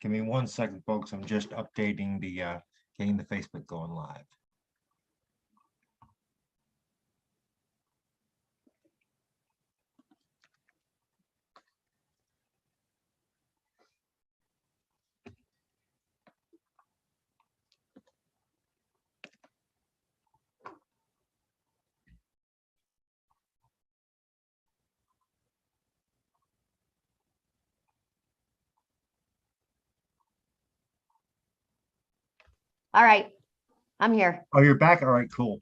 Give me 1 second, folks. I'm just updating the getting the Facebook going live. All right, I'm here. Oh, you're back? All right, cool.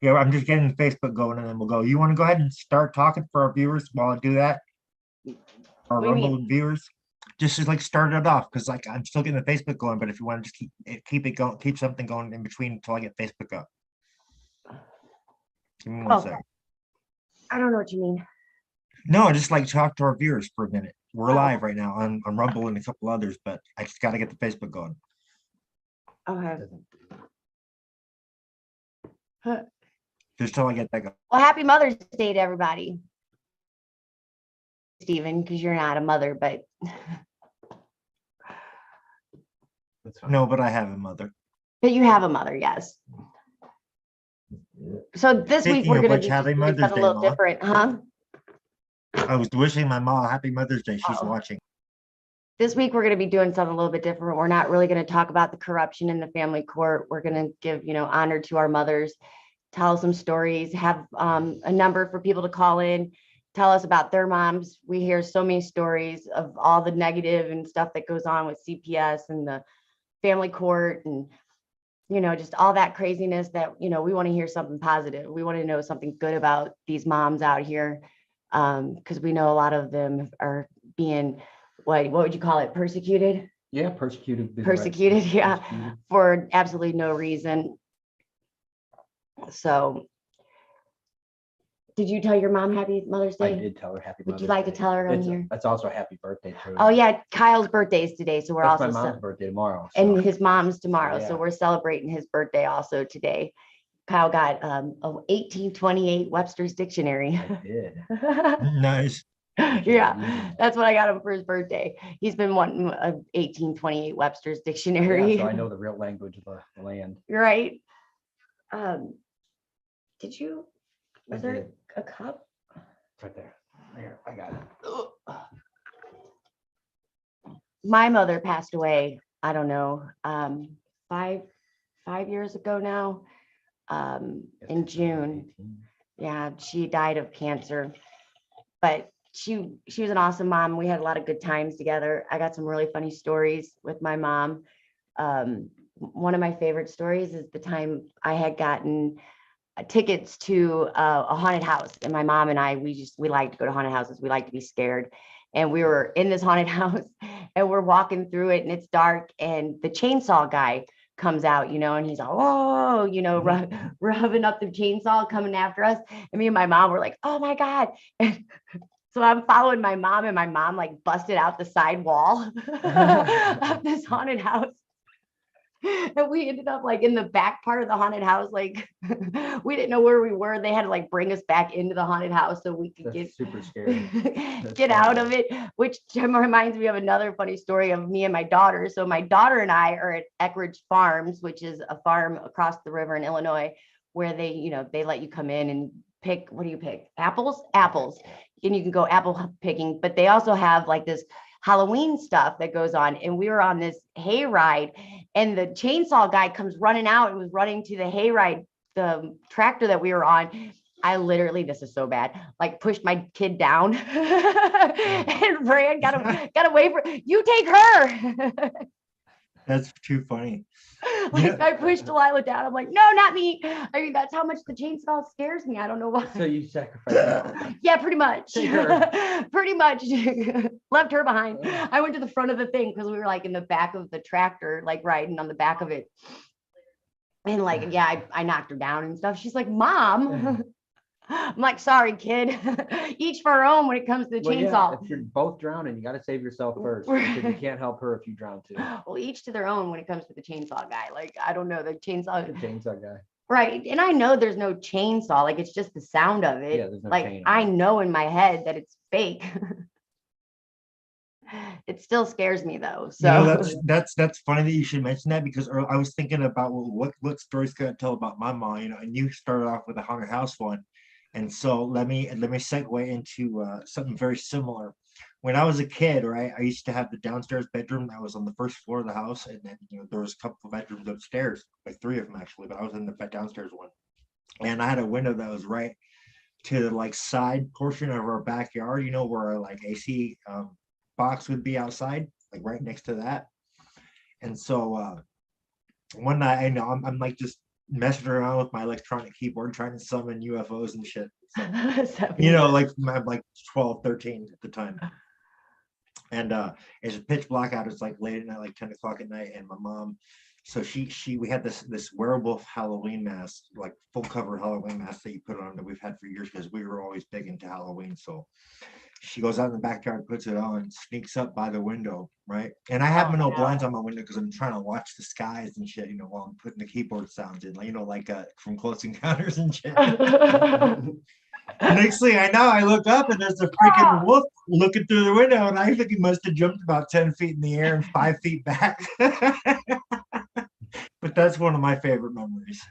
Yeah, I'm just getting Facebook going and then we'll go. You want to go ahead and start talking for our viewers while I do that? Our What do you Rumble mean? viewers? Just to like start it off, because like I'm still getting the Facebook going, but if you want to just keep it going, keep something going in between until I get Facebook up. Give me 1 Oh. second. I don't know what you mean. No, just like talk to our viewers for a minute. We're Oh. live right now on Rumble and a couple others, but I just got to get the Facebook going. Okay. Just till I get that going. Well, happy Mother's Day to everybody. Stephen, because you're not a mother, but No, but I have a mother. you have a mother, yes. So this week Speaking we're of going which, to do happy something Mother's a Day, little Ma. different, huh? I was wishing my mom happy Mother's Day. She's watching. This week we're going to be doing something a little bit different. We're not really going to talk about the corruption in the family court. We're going to give, honor to our mothers, tell some stories, have a number for people to call in, tell us about their moms. We hear so many stories of all the negative and stuff that goes on with CPS and the family court and, just all that craziness that, we want to hear something positive. We want to know something good about these moms out here because we know a lot of them are being, what would you call it, persecuted? Yeah, persecuted. Persecuted, yeah, for absolutely no reason. So, did you tell your mom happy Mother's Day? I did tell her happy Mother's Day. Would you like to tell her on here? That's also a happy birthday too. Oh yeah, Kyle's birthday is today, so we're That's also my mom's birthday tomorrow. and his mom's tomorrow, so Yeah. we're celebrating his birthday also today. Kyle got a 1828 Webster's Dictionary. I did. Nice. Yeah, that's what I got him for his birthday. He's been wanting a 1828 Webster's Dictionary. Yeah, so I know the real language of the land. Right. Was I there did. a cup? Right there. There, I got it. My mother passed away, I don't know, 5 years ago now, in June. Yeah, she died of cancer, but she was an awesome mom. We had a lot of good times together. I got some really funny stories with my mom. One of my favorite stories is the time I had gotten tickets to a haunted house, and my mom and I, we like to go to haunted houses. We like to be scared. And we were in this haunted house and we're walking through it and it's dark and the chainsaw guy comes out, and he's all, oh, rubbing up the chainsaw coming after us. And me and my mom were like, oh my God. And so I'm following my mom and my mom like busted out the side wall of this haunted house. And we ended up like in the back part of the haunted house. Like we didn't know where we were. They had to like bring us back into the haunted house so we could That's super scary. get out of it, which reminds me of another funny story of me and my daughter. So my daughter and I are at Eckridge Farms, which is a farm across the river in Illinois, where they let you come in and pick. What do you pick? Apples. And you can go apple picking, but they also have like this Halloween stuff that goes on. And we were on this hayride and the chainsaw guy comes running out and was running to the hayride, the tractor that we were on. I literally, this is so bad, like pushed my kid down and ran, got away from, you take her. That's too funny. Like I pushed Delilah down. I'm like, no, not me. I mean, that's how much the chainsaw scares me. I don't know why. So you sacrificed. Yeah, pretty much. Take her. Pretty much left her behind. I went to the front of the thing because we were like in the back of the tractor, like riding on the back of it. And like, yeah, I knocked her down and stuff. She's like, Mom. I'm like, sorry, kid. Each for our own when it comes to the chainsaw. Yeah, if you're both drowning, you got to save yourself first because you can't help her if you drown too. Well, each to their own when it comes to the chainsaw guy. Like, I don't know, the chainsaw. The chainsaw guy. Right. And I know there's no chainsaw. Like, it's just the sound of it. Yeah, there's no like, chain on I it. know in my head that it's fake. It still scares me though. You know, So that's funny that you should mention that, because I was thinking about, well, what stories could I tell about my mom, you know, and you started off with a haunted house one. And so let me segue into something very similar. When I was a kid, right, I used to have the downstairs bedroom that was on the first floor of the house, and then, you know, there was a couple of bedrooms upstairs, like three of them actually, but I was in the downstairs one. And I had a window that was right to the like side portion of our backyard, you know, where our like AC box would be outside, like right next to that. And so one night, I know I'm like just messing around with my electronic keyboard trying to summon UFOs and shit. So, you know, like I'm like 12, 13 at the time. And it's pitch black out. It's like late at night, like 10 o'clock at night. And my mom, so we had this wearable Halloween mask, like full cover Halloween mask that you put on, that we've had for years because we were always big into Halloween. So she goes out in the backyard, puts it on, sneaks up by the window, right? And I have no blinds on my window because I'm trying to watch the skies and shit, you know, while I'm putting the keyboard sounds in, like, you know, like from Close Encounters and shit. Next thing I know, I look up and there's a freaking wolf looking through the window, and I think he must have jumped about 10 feet in the air and 5 feet back. But that's one of my favorite memories.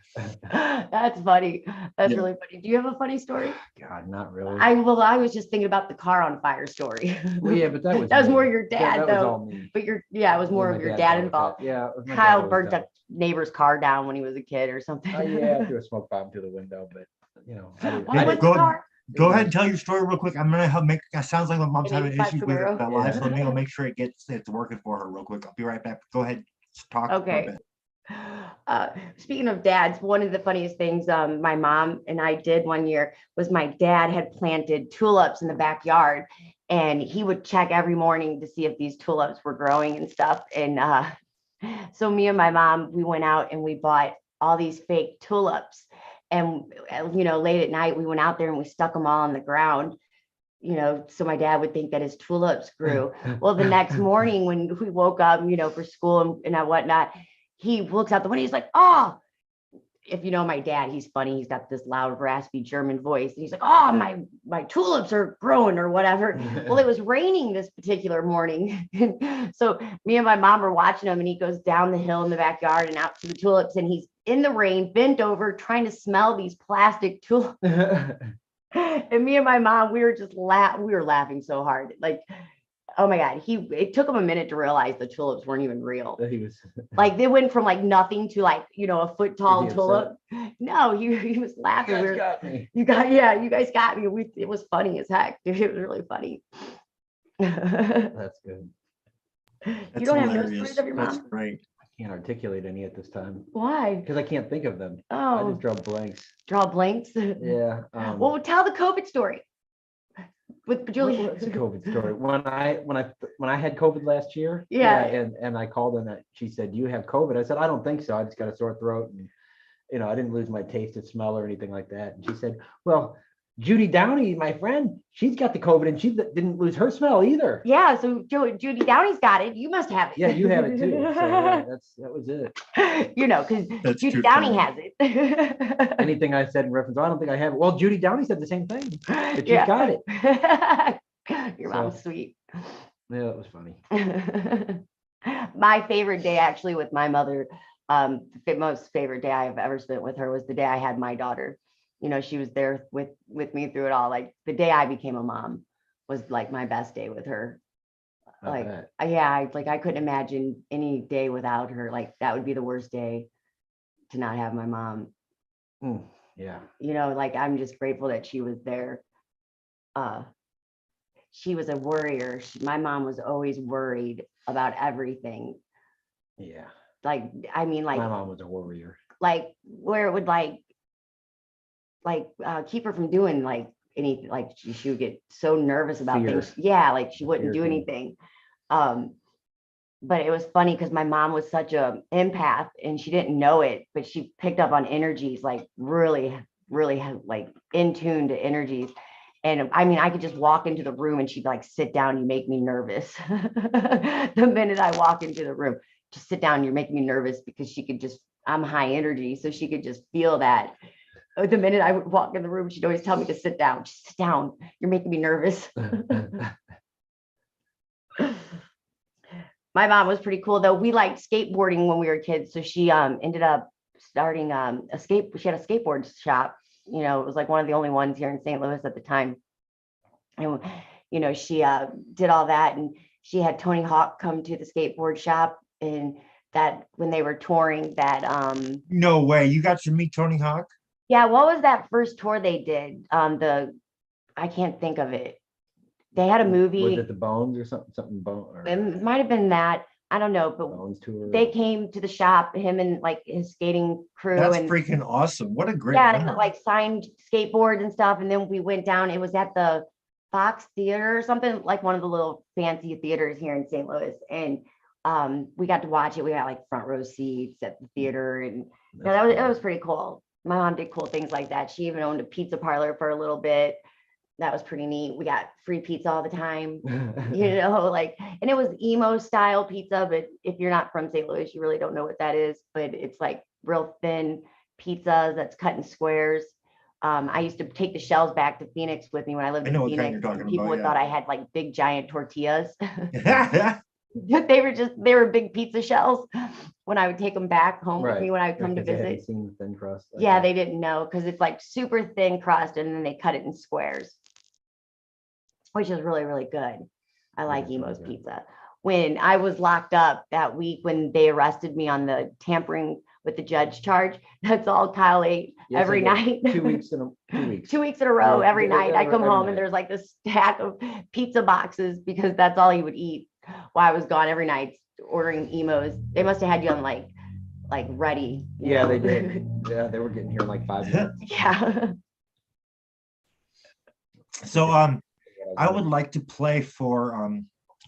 That's funny. That's really funny. Do you have a funny story? God, not really. I was just thinking about the car on fire story. Well, yeah, but that was that was me. more your Yeah, dad that was though. all me. But it was more Yeah, of my your dad dad dealt with involved. that. Yeah, it was my dad Kyle always burnt dealt a neighbor's car down when he was a kid or something. with- Oh yeah, I threw a smoke bomb through the window, but you know, What was the car? Go ahead and tell your story real quick. I'm gonna help make. It sounds like my mom's An having 85 issues with Camaro? the live, so Yeah. maybe I'll make sure it's working for her real quick. I'll be right back. Go ahead, talk. Okay. For a bit. Speaking of dads, one of the funniest things my mom and I did one year was my dad had planted tulips in the backyard, and he would check every morning to see if these tulips were growing and stuff. And so me and my mom, we went out and we bought all these fake tulips. And, you know, late at night, we went out there and we stuck them all on the ground, you know, so my dad would think that his tulips grew. Well, the next morning when we woke up, you know, for school and whatnot, he looks out the window. He's like, oh, if you know my dad, he's funny. He's got this loud, raspy German voice. And he's like, oh, my tulips are growing or whatever. Well, it was raining this particular morning. So me and my mom were watching him, and he goes down the hill in the backyard and out to the tulips. And he's in the rain, bent over, trying to smell these plastic tulips. And me and my mom, we were just we were laughing so hard. Like, oh my God, it took him a minute to realize the tulips weren't even real. He was Like, they went from like nothing to like, you know, a foot tall Was he tulip. No, he was laughing. You guys got me. You guys got me. It was funny as heck. Dude, it was really funny. That's good. You don't have no stories of your That's mom? great. I can't articulate any at this time Why? because I can't think of them. I Oh, just draw blanks. draw blanks. Yeah. Well, tell the COVID story with Julie. What's the COVID story? When I had COVID last year, Yeah. and I called and she said, "Do you have COVID?" I said, "I don't think so. I just got a sore throat, and you know, I didn't lose my taste of smell or anything like that." And she said, "Well, Judy Downey, my friend, she's got the COVID and she didn't lose her smell either." Yeah, so Judy Downey's got it. You must have it. Yeah, you have it too. So yeah, that was it. You know, because That's Judy too Downey funny. has it. Anything I said in reference, I don't think I have it. Well, Judy Downey said the same thing. But she's Yeah. got it. Your So- mom's sweet. Yeah, it was funny. My favorite day actually with my mother, the most favorite day I've ever spent with her was the day I had my daughter. You know, she was there with me through it all. Like, the day I became a mom was like my best day with her. I Like, bet. I couldn't imagine any day without her. Like, that would be the worst day to not have my mom. Yeah. You know, like, I'm just grateful that she was there. She was a worrier. My mom was always worried about everything. Yeah. Like, I mean, like, My mom was a warrior. like where it would keep her from doing like anything. Like, she would get so nervous about Fear. things. Yeah, like she wouldn't Fear do thing. anything. But it was funny because my mom was such a empath and she didn't know it, but she picked up on energies, like really, really like in tune to energies. And I mean, I could just walk into the room and she'd be like, sit down, you make me nervous. The minute I walk into the room, just sit down, you're making me nervous, because she could just, I'm high energy. So she could just feel that. The minute I would walk in the room, she'd always tell me to sit down, just sit down, you're making me nervous. My mom was pretty cool though. We liked skateboarding when we were kids. So she ended up starting she had a skateboard shop. You know, it was like one of the only ones here in St. Louis at the time. And you know, she did all that, and she had Tony Hawk come to the skateboard shop, and that when they were touring that No way. You got to meet Tony Hawk? yeah, what was that first tour they did? I can't think of it. They had a movie. Was it the Bones or something bone? Or It might have been that. I don't know, but Bones tour. they came to the shop, him and like his skating crew. That's and freaking awesome. What a great yeah, memory. like signed skateboards and stuff. And then we went down. It was at the Fox Theater or something, like one of the little fancy theaters here in St. Louis. And we got to watch it. We got like front row seats at the theater, and it was pretty cool. My mom did cool things like that. She even owned a pizza parlor for a little bit. That was pretty neat. We got free pizza all the time, you know, like, and it was emo style pizza, but if you're not from St. Louis, you really don't know what that is, but it's like real thin pizza that's cut in squares. I used to take the shells back to Phoenix with me when I lived I know in what kind Phoenix. you're talking And people about, thought yeah. I had like big giant tortillas. They were big pizza shells when I would take them back home with me when I would come to Because they hadn't visit. seen the thin crust. Yeah, they didn't know because it's like super thin crust, and then they cut it in squares, which is really, really good. I like is really Emo's good. pizza. When I was locked up that week when they arrested me on the tampering with the judge charge, that's all Kyle ate Yes, every I did. night. 2 weeks in 2 weeks. 2 weeks in a row, Yeah, every night. I come every home night. and there's like this stack of pizza boxes because that's all he would eat while I was gone every night ordering Emo's. They must have had you on like ready. you Yeah, know? they did. Yeah, they were getting here in like 5 minutes. Yeah. So I would like to play for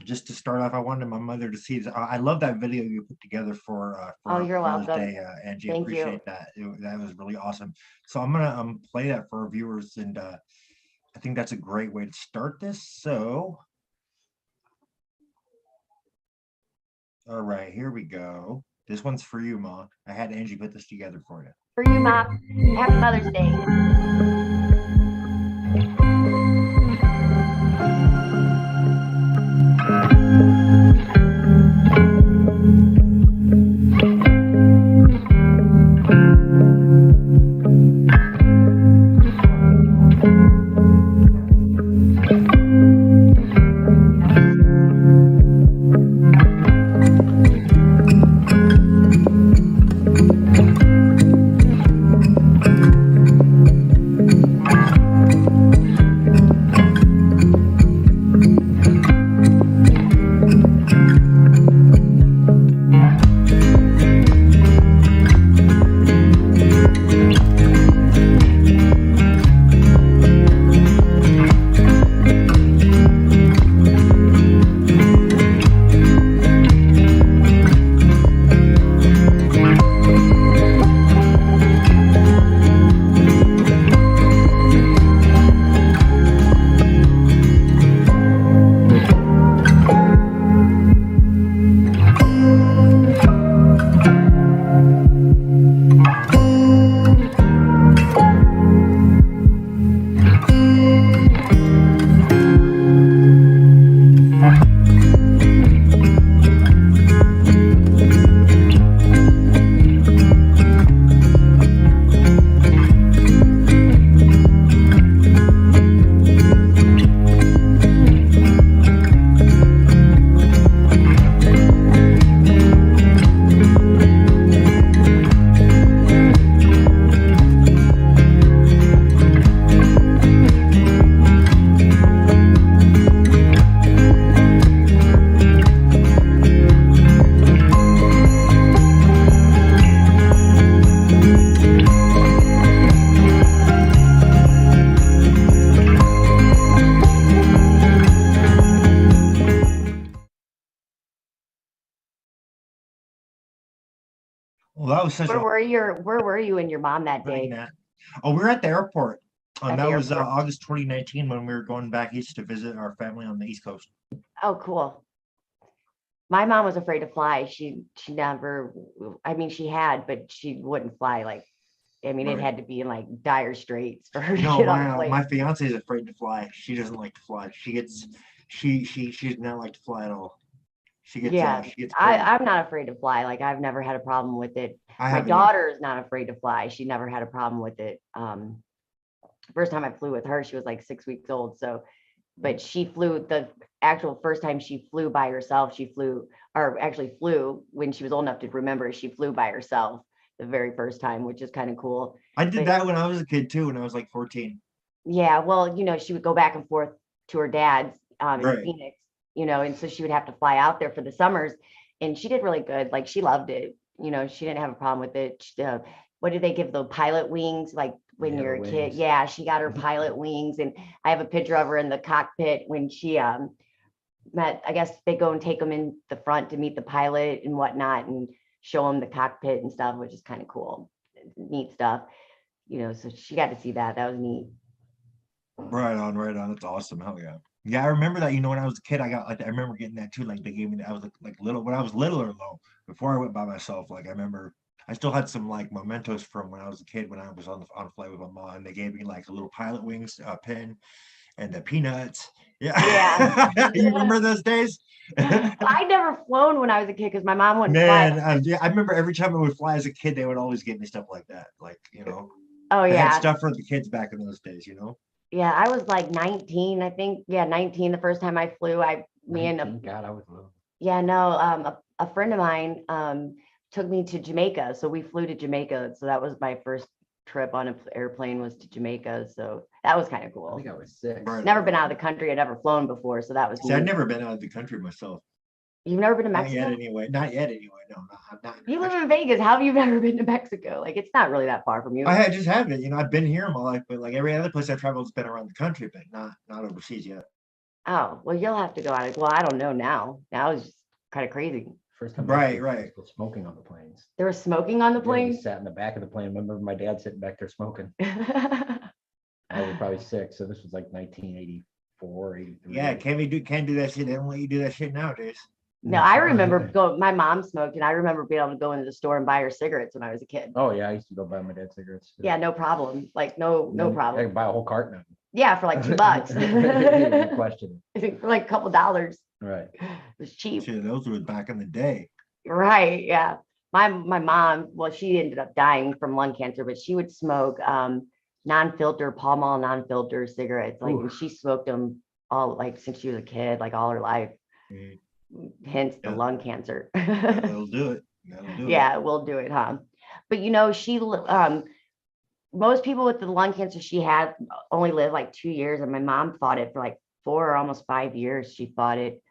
just to start off. I wanted my mother to see this. I love that video you put together for Oh, you're Mother's welcome. Day, Angie. I Thank you. appreciate that. That was really awesome. So I'm gonna play that for our viewers, and I think that's a great way to start this. So, all right, here we go. This one's for you, Ma. I had Angie put this together for you. For you, Mom. Happy Mother's Day. Well, that was such Where a were you and your mom that great day? nap. Oh, we were at the airport. At That the was airport. August 2019 when we were going back east to visit our family on the East Coast. Oh, cool. My mom was afraid to fly. She never, I mean, she had, but she wouldn't fly. Like, I mean, it Right. had to be in like dire straits for her to No, get on the my plane. fiance is afraid to fly. She doesn't like to fly. She does not like to fly at all. Yeah, she gets crazy. I'm not afraid to fly. Like I've never had a problem with it. I My haven't either. daughter is not afraid to fly. She never had a problem with it. First time I flew with her, she was like 6 weeks old. So, but she flew the actual first time she flew by herself. She flew, or actually flew when she was old enough to remember. She flew by herself the very first time, which is kind of cool. I did But that when I was a kid too, when I was like 14. yeah, well, she would go back and forth to her dad's in Right. Phoenix, and so she would have to fly out there for the summers, and she did really good. Like she loved it. She didn't have a problem with it. What did they give the pilot wings? Like when Yeah, you're the a kid, wings. yeah, she got her pilot wings, and I have a picture of her in the cockpit when she met. I guess they go and take them in the front to meet the pilot and whatnot, and show them the cockpit and stuff, which is kind of cool, neat stuff. So she got to see that. That was neat. Right on, right on. That's awesome. Hell yeah. Yeah, I remember that. When I was a kid, I got like I remember getting that too. Like they gave me that. I was like little when I was littler though. Before I went by myself, like I remember I still had some like mementos from when I was a kid when I was on a flight with my mom. And they gave me like a little pilot wings pin and the peanuts. Yeah. Yeah, you remember those days? I never flown when I was a kid because my mom wouldn't Man, fly. yeah, I remember every time I would fly as a kid, they would always give me stuff like that. Like Oh they had yeah. stuff for the kids back in those days. Yeah, I was like 19, I think. Yeah, 19 the first time I flew. Me and 19, God, I was little. yeah, no, a friend of mine took me to Jamaica. So we flew to Jamaica. So that was my first trip on an airplane, was to Jamaica. So that was kind of I cool. think I was 6. Right. Never been out of the country. I'd never flown before. So that was See, I've neat. never been out of the country myself. You've never been to Not Mexico? yet, anyway. Not yet, anyway. No, not. You live in Vegas. How have you never been to Mexico? Like it's not really that far from you. I just haven't. I've been here in my life, but like every other place I've traveled has been around the country, but not overseas yet. Oh, well, you'll have to go out. Well, I don't know now. Now it's just kind of crazy. First time Right. people smoking on the planes. There was smoking on the Yeah, we plane. sat in the back of the plane. Remember my dad sitting back there smoking. I was probably 6, so this was like 1984, 83. Yeah, can't do that shit. They don't let you do that shit nowadays. No, I remember my mom smoked, and I remember being able to go into the store and buy her cigarettes when I was a kid. Oh yeah, I used to go buy my dad cigarettes. Yeah, no problem. Like no I problem. could buy a whole carton of them. Yeah, for like $2. No question. For like a couple dollars. Right. It was cheap. Shit, those were back in the day. Right. Yeah. My mom, well, she ended up dying from lung cancer, but she would smoke non-filter, Pall Mall non-filter cigarettes. Like, and she smoked them all like since she was a kid, like all her life. Mm. Hence the Yeah. lung cancer. That'll do it. That'll do it. Yeah, we'll do it, huh? But she most people with the lung cancer she had only live like 2 years, and my mom fought it for like 4 or almost 5 years. She fought it.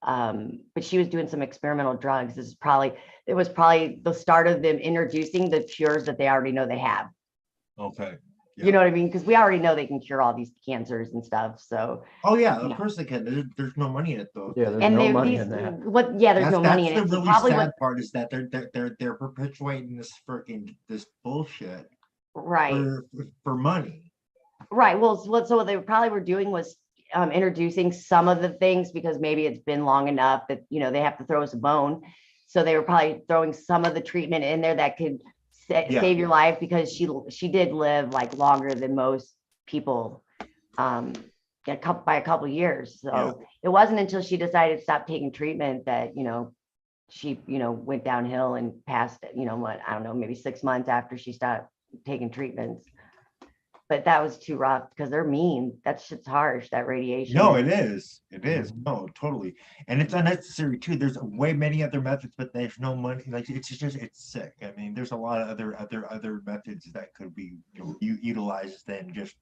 But she was doing some experimental drugs. It was probably the start of them introducing the cures that they already know they have. Okay. You know what I mean? Because we already know they can cure all these cancers and stuff. So Oh yeah, of course they can. There's no money in it though. Yeah, there's and no they money these in that. what yeah, there's no money in That's it. the So really probably sad what part is that they're perpetuating this bullshit right. for money. Right. Well, so what they probably were doing was introducing some of the things because maybe it's been long enough that they have to throw us a bone. So they were probably throwing some of the treatment in there that could save your life, because she did live like longer than most people, by a couple years. So it wasn't until she decided to stop taking treatment that she went downhill and passed. What, I don't know, maybe 6 months after she stopped taking treatments. But that was too rough because they're mean. That shit's harsh, that radiation. No, it is. It is. No, totally. And it's unnecessary too. There's way many other methods, but there's no money. Like it's sick. I mean, there's a lot of other methods that could be utilized than just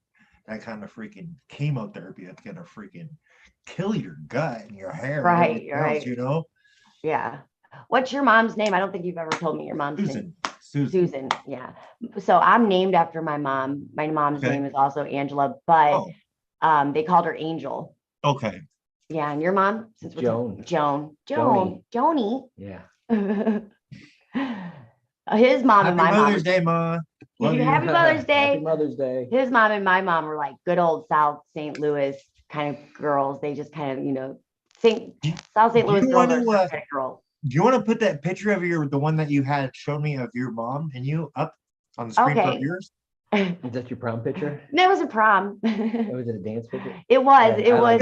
that kind of freaking chemotherapy that's gonna freaking kill your gut and your hair. Right, and everything else, Yeah. What's your mom's name? I don't think you've ever told me your mom's name. Susan. Yeah. So I'm named after my mom. My mom's name is also Angela, but they called her Angel. Okay. Yeah. And your mom? Joan. Joni. Yeah. His mom and my mom. Mother's Day, Ma. Happy Mother's Day. Happy Mother's Day. His mom and my mom were like good old South St. Louis kind of girls. They just kind of, South St. Louis girls are some kind of girl. Do you want to put that picture of the one that you had shown me of your mom and you up on the screen for yours? Is that your prom picture? No, it was a prom. Or was it a dance picture? It was. Yeah,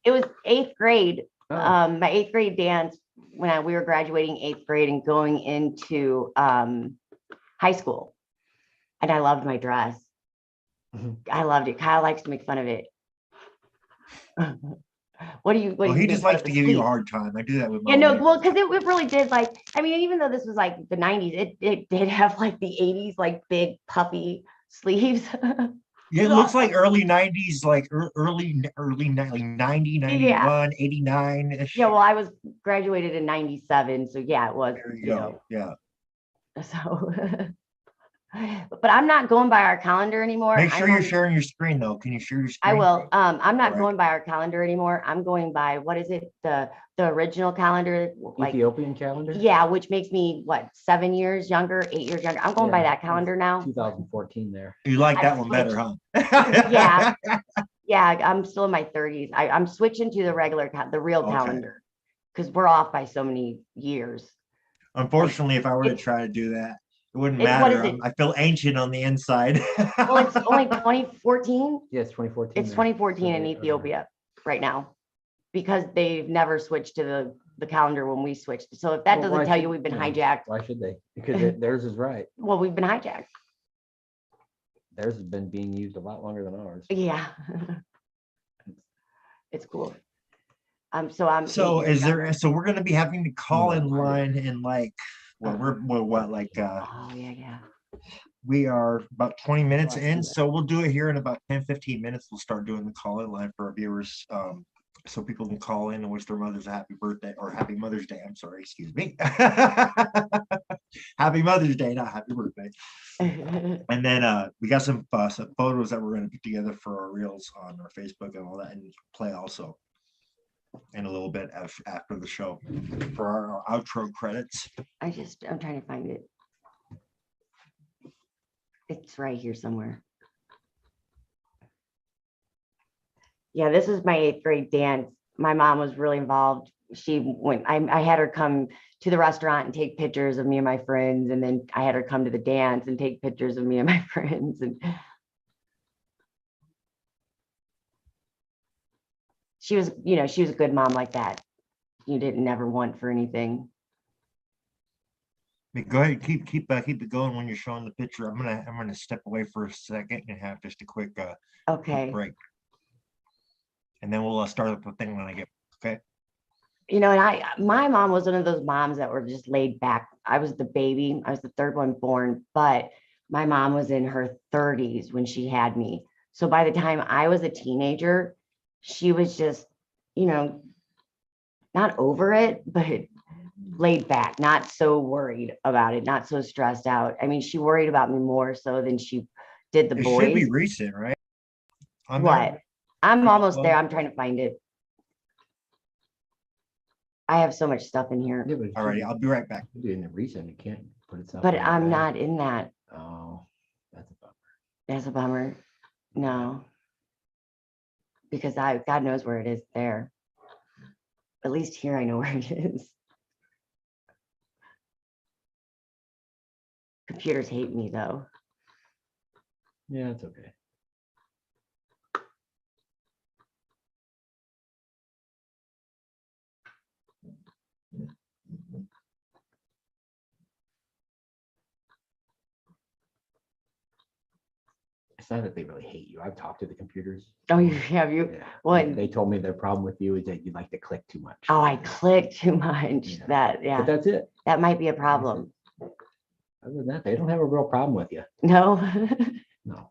It was 8th grade. My eighth grade dance when we were graduating eighth grade and going into high school. And I loved my dress. I loved it. Kyle likes to make fun of it. What do you Well, he think just about likes the to give you a sleeve? hard time. I do that with my Yeah, no, wife. well, because it really did, like, I mean, even though this was like the 90s, it did have like the 80s, like big puffy sleeves. Yeah, it looks like early 90s, like early like 90, Yeah. 91, 89-ish. Yeah, well, I was graduated in 97, so yeah, it was, There you you go. know, Yeah. so. But I'm not going by our calendar anymore. Make sure I'm you're on- sharing your screen though. Can you share your I screen? will. I'm not Alright. going by our calendar anymore. I'm going by, what is it? The original calendar, like, Ethiopian calendar. yeah, which makes me what, 7 years younger, 8 years younger. I'm going by Yeah, that calendar now. 2014 there. You like I that one better, huh? Yeah. Yeah, I'm still in my 30s. I'm switching to the regular, the real Okay. calendar, because we're off by so many years. Unfortunately, if I were to It's- try to do that, it wouldn't What matter. is it? I feel ancient on the inside. Well, it's only 2014. Yes, 2014. It's there. 2014 in So, Ethiopia right now, because they've never switched to the calendar when we switched. So if that Well, doesn't why tell should- you we've been yeah, hijacked, Why should they? Because theirs is right. well, we've been hijacked. Theirs has been being used a lot longer than ours. Yeah. It's cool. So I'm. So 8 years is there, younger. so we're gonna be having to call in No, I line in like, well, we're what, like, Oh, yeah. we are about 20 minutes I see in, that. so we'll do it here in about 10-15 minutes. We'll start doing the call in line for our viewers. So people can call in and wish their mothers a happy birthday or happy Mother's Day. I'm sorry, excuse me. Happy Mother's Day, not happy birthday. And then we got some photos that we're going to put together for our reels on our Facebook and all that, and play also in a little bit after the show for our outro credits. I'm trying to find it. It's right here somewhere. Yeah, this is my 8th grade dance. My mom was really involved. I had her come to the restaurant and take pictures of me and my friends. And then I had her come to the dance and take pictures of me and my friends. And she was a good mom like that. You didn't never want for anything. Go ahead, keep it going when you're showing the picture. I'm gonna step away for a second and have just a quick Okay. break, and then we'll start up the thing when I get okay. And my mom was one of those moms that were just laid back. I was the baby. I was the third one born, but my mom was in her 30s when she had me. So by the time I was a teenager, she was just, not over it, but laid back, not so worried about it, not so stressed out. I mean, she worried about me more so than she did the It should be boys. recent, right? On What? there? I'm almost there. I'm trying to find it. I have so much stuff in here, Yeah, but All right, I'll be right back. in the recent, it can't put itself. but on the I'm back. not in that. Oh, that's a bummer. That's a bummer. No. Because God knows where it is there. At least here I know where it is. Computers hate me though. Yeah, it's okay. It's not that they really hate you. I've talked to the computers. Oh, you have you? Yeah. What? They told me their problem with you is that you like to click too much. Oh, I click too much. Yeah. Yeah, But that's it. that might be a problem. Other than that, they don't have a real problem with you. No. No.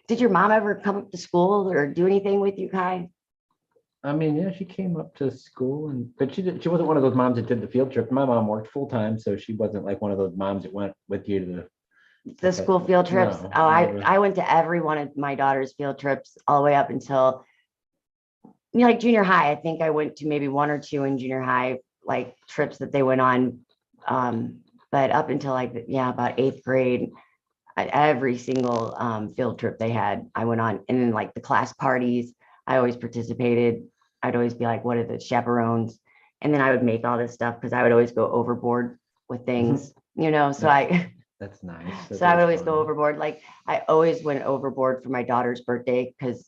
Did your mom ever come up to school or do anything with you, Kai? I mean, yeah, she came up to school but she wasn't one of those moms that did the field trip. My mom worked full time, so she wasn't like one of those moms that went with you to The school field trips? No, Oh, never. I went to every one of my daughter's field trips all the way up until, like junior high. I think I went to maybe 1 or 2 in junior high, like trips that they went on. But up until about 8th grade, every single field trip they had, I went on. And then like the class parties, I always participated. I'd always be like, what are the chaperones? And then I would make all this stuff because I would always go overboard with things, so That's nice. That's so I would always fun. go overboard. Like I always went overboard for my daughter's birthday because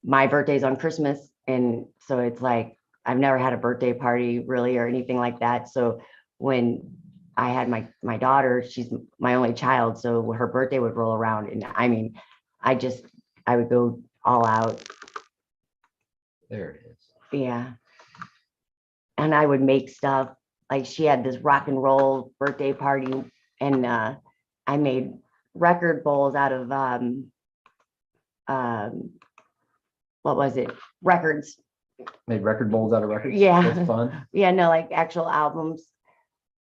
my birthday's on Christmas. And so it's like, I've never had a birthday party really or anything like that. So when I had my daughter, she's my only child. So her birthday would roll around. And I mean, I would go all out. There it is. Yeah. And I would make stuff. Like she had this rock and roll birthday party, and I made record bowls out of what was it? Records. Made record bowls out of records. Yeah. That's fun. Yeah, no, like actual albums.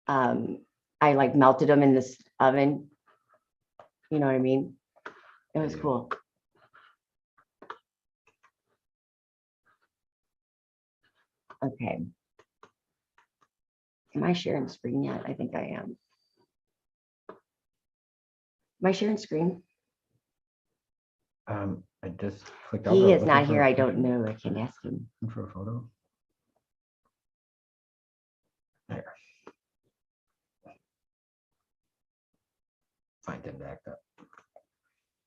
I like melted them in this oven. You know what I mean? It was cool. Okay. Am I sharing screen yet? I think I am. Am I sharing screen? I just clicked. He is not here. I don't know. I can ask him. For a photo. There. Find him back up.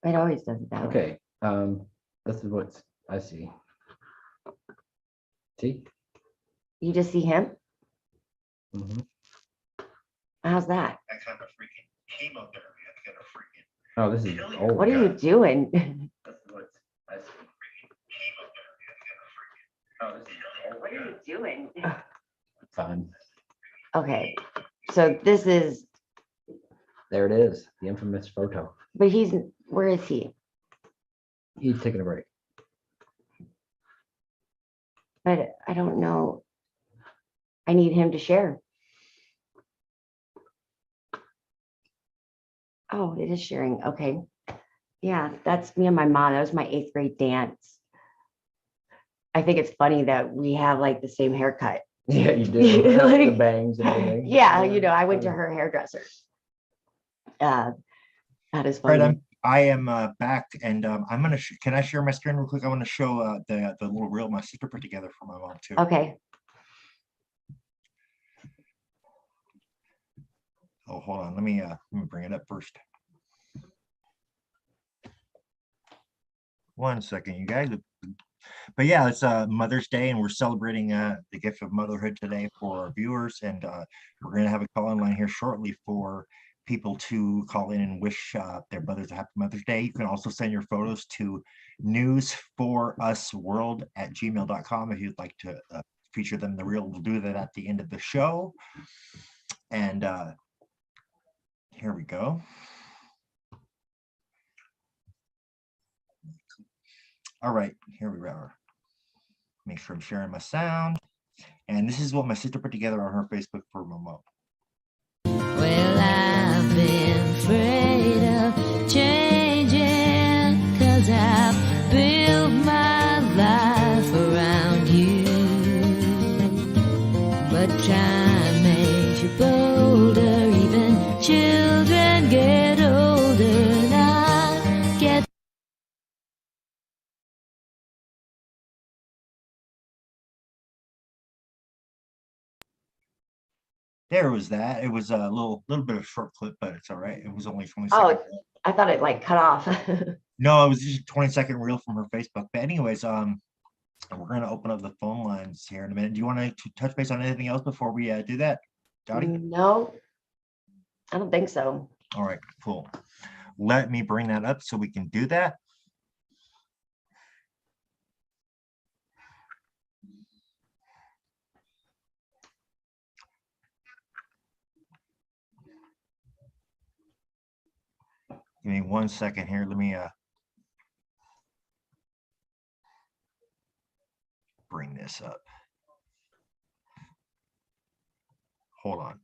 It always does it that way. Okay. This is what I see. See? You just see him? Mm-hmm. How's that? That kind of freaking chemotherapy. I got a freaking. Oh, this is. Oh, What are you doing? This is what I see. Oh, this is. What are you doing? Fun. Okay, so this is, There it is. The infamous photo. but where is he? He's taking a break. But I don't know. I need him to share. Oh, it is sharing. Okay. Yeah, that's me and my mom. That was my 8th grade dance. I think it's funny that we have like the same haircut. Yeah, you do. The Like- bangs and everything. Yeah, you know, I went to her hairdresser. That is Right, funny. I am back, and I'm gonna. Can I share my screen real quick? I want to show the little reel my sister put together for my mom too. Okay. Oh, hold on. Let me bring it up first. One second, you guys. But yeah, it's Mother's Day, and we're celebrating the gift of motherhood today for our viewers, and we're going to have a call-in line here shortly for people to call in and wish their mothers a happy Mother's Day. You can also send your photos to newsforusworld@gmail.com if you'd like to feature them in the reel. We'll do that at the end of the show. And here we go. All right, here we are. Make sure I'm sharing my sound. And this is what my sister put together on her Facebook for my mom. Well, I've been afraid of changing, 'cause I've built my life around you. But time makes you bolder, even children get older, and I get. There was that. It was a little bit of a short clip, but it's all right. It was only 20 Oh, seconds. I thought it like cut off. No, it was just a 20-second reel from her Facebook. But anyways, we're gonna open up the phone lines here in a minute. Do you want to touch base on anything else before we do that, Dottie? No, I don't think so. All right, cool. Let me bring that up so we can do that. Give me 1 second here. Let me bring this up. Hold on.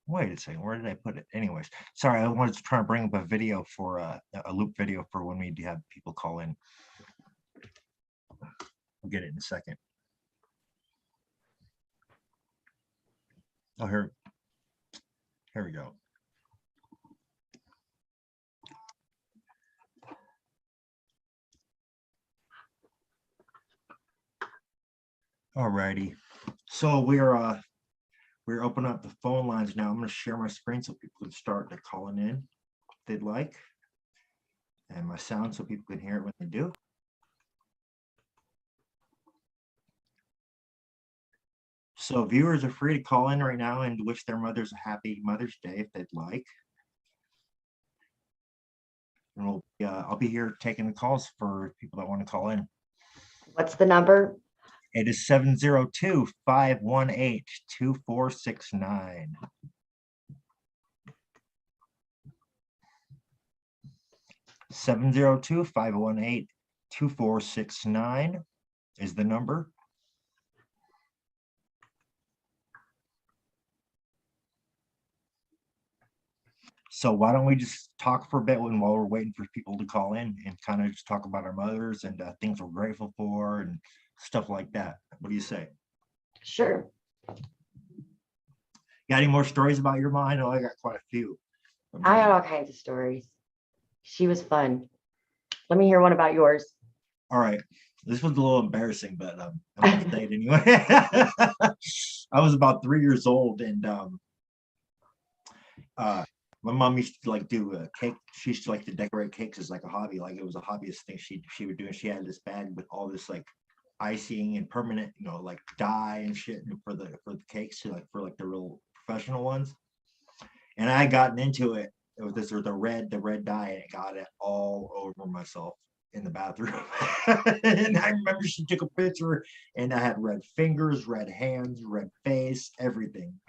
Wait a second, where did I put it? Anyways, sorry, I wanted to try to bring up a video for a loop video for when we do have people call in. I'll get it in a second. Oh, here we go. All righty, so we're opening up the phone lines now. I'm going to share my screen so people can start calling in. they'd like, and my sound so people can hear it when they do. So viewers are free to call in right now and wish their mothers a happy Mother's Day if they'd like. And I'll be here taking the calls for people that want to call in. What's the number? It is 702-518-2469. Seven 702-518-2469 is the number. So why don't we just talk for a bit while we're waiting for people to call in and kind of just talk about our mothers and things we're grateful for and stuff like that. What do you say? Sure. Got any more stories about your mom? I know I got quite a few. I had all kinds of stories. She was fun. Let me hear one about yours. All right. This was a little embarrassing, but I'm gonna say it anyway. I was about 3 years old, and my mom used to like do a cake. She used to like to decorate cakes as like a hobby, like it was a hobbyist thing she would do. And she had this bag with all this like icing and permanent, like dye and shit for the cakes, for the real professional ones. And I gotten into it. It was the red dye, and it got it all over myself in the bathroom. And I remember she took a picture, and I had red fingers, red hands, red face, everything.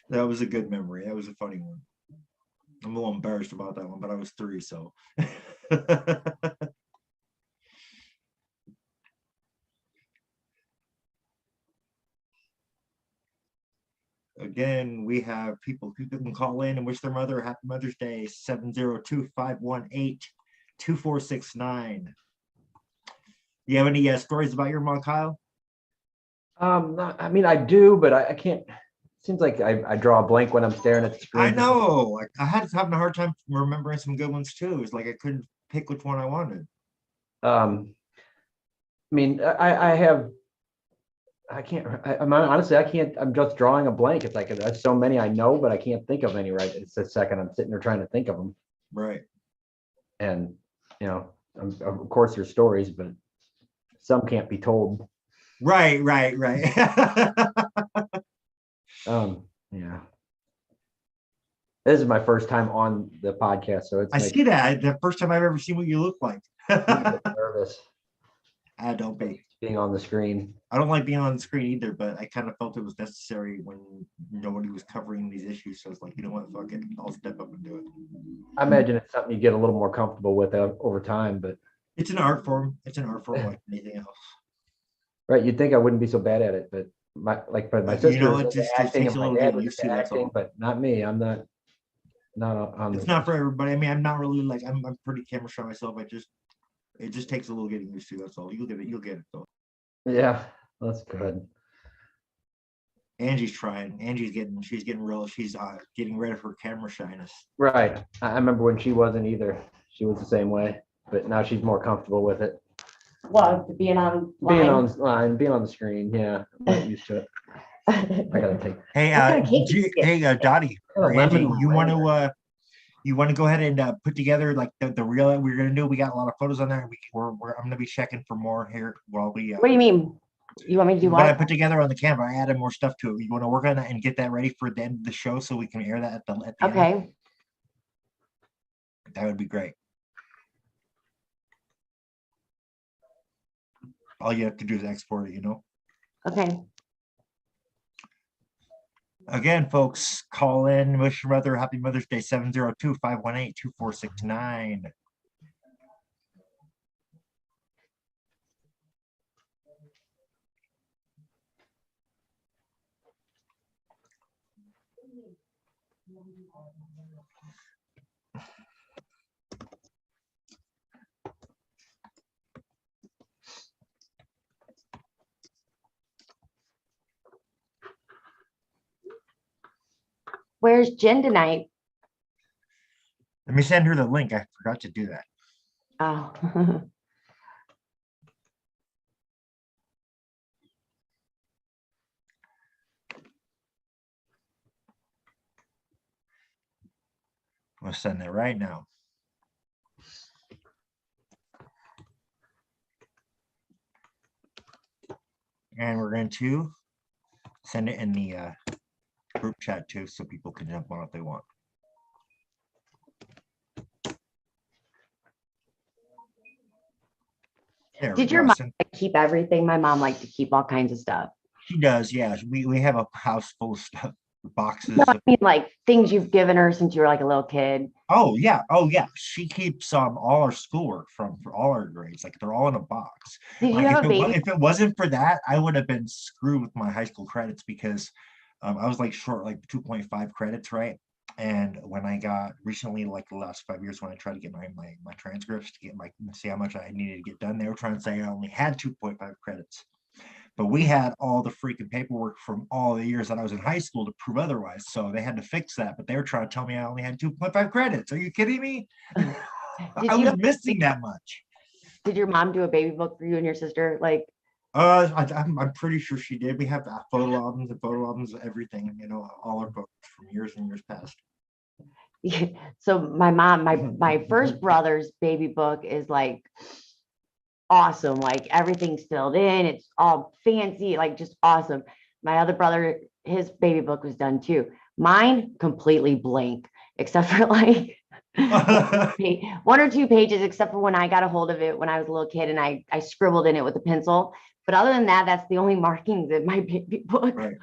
That was a good memory. That was a funny one. I'm a little embarrassed about that one, but I was 3, so. Again, we have people can call in and wish their mother a happy Mother's Day. 702-518-2469. You have any stories about your mom, Kyle? I mean, I do, but I can't. Seems like I draw a blank when I'm staring at the screen. I know. I had having a hard time remembering some good ones too. It's like I couldn't pick which one I wanted. I mean, honestly, I can't. I'm just drawing a blank. It's like there's so many I know, but I can't think of any right. It's a second. I'm sitting there trying to think of them. Right. And of course, there's stories, but some can't be told. Right. Yeah. This is my first time on the podcast, so it's I see that. The first time I've ever seen what you look like. nervous. I don't be. Being on the screen. I don't like being on the screen either, but I kind of felt it was necessary when nobody was covering these issues. So I was like, you know what, fuck it, I'll step up and do it. I imagine it's something you get a little more comfortable with over time, but it's an art form. It's an art form like anything else. Right, you'd think I wouldn't be so bad at it, but my sister, it just takes a little getting used to. That's all. But not me. I'm not on. It's not for everybody. I mean, I'm not really like I'm pretty camera shy myself. It just takes a little getting used to. That's all. You'll get it though. Yeah, that's good. Angie's trying. She's getting real. She's getting rid of her camera shyness. Right. I remember when she wasn't either. She was the same way, but now she's more comfortable with it. Well, being on the screen. Yeah, I'm not used to it. I gotta take. Hey, Dottie, Angie, you want to go ahead and put together like the reel that we're gonna do? We got a lot of photos on there. I'm gonna be checking for more here while we. What do you mean? You want me to do what I what? put together on the camera? I added more stuff to it. You want to work on that and get that ready for the end of the show so we can air that at the end? Okay. That would be great. All you have to do is export it, Okay. Again, folks, call in, wish your mother happy Mother's Day, 702-518-2469. Where's Jen tonight? Let me send her the link. I forgot to do that. Oh. gonna send it right now. And we're going to send it in the group chat too, so people can jump on if they want. There we Did your go. mom keep everything? My mom liked to keep all kinds of stuff. She does, yeah. We have a house full of stuff, boxes. No, I mean, like things you've given her since you were like a little kid. Oh yeah, She keeps all our schoolwork for all our grades. Like they're all in a box. Did you Like have a baby? if it wasn't for that, I would have been screwed with my high school credits because I was like short like 2.5 credits, right? And when I got recently, like the last 5 years, when I tried to get my transcripts to get see how much I needed to get done, they were trying to say I only had 2.5 credits. But we had all the freaking paperwork from all the years that I was in high school to prove otherwise. So they had to fix that. But they were trying to tell me I only had 2.5 credits. Are you kidding me? I was missing that much. Did your mom do a baby book for you and your sister? Like, I'm pretty sure she did. We have photo albums, everything, all our books from years and years past. so my mom, my first brother's baby book is like awesome. Like everything's filled in. It's all fancy, like just awesome. My other brother, his baby book was done too. Mine completely blank, except for like one or two pages, except for when I got a hold of it when I was a little kid and I scribbled in it with a pencil. But other than that, that's the only markings in my baby book. Right.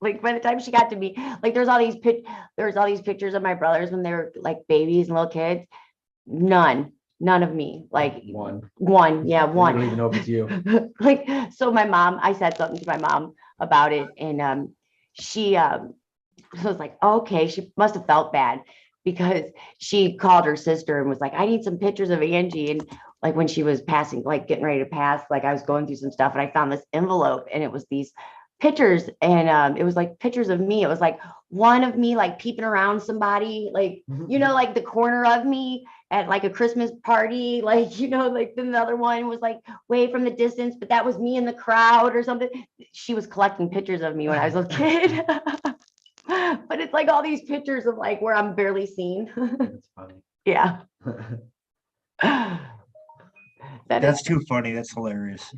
Like by the time she got to me, like there's all these pictures of my brothers when they were like babies and little kids. None of me. Like one. Yeah, one. I don't even know if it's you. Like, so my mom, I said something to my mom about it, and she was like, oh, okay, she must have felt bad because she called her sister and was like, I need some pictures of Angie. And like when she was passing, like getting ready to pass, like I was going through some stuff and I found this envelope and it was these pictures, and it was like pictures of me. It was like one of me like peeping around somebody, like like the corner of me at like a Christmas party, like like then the other one was like way from the distance, but that was me in the crowd or something. She was collecting pictures of me when I was a kid. But it's like all these pictures of like where I'm barely seen. That's funny. Yeah. That's too funny. That's hilarious.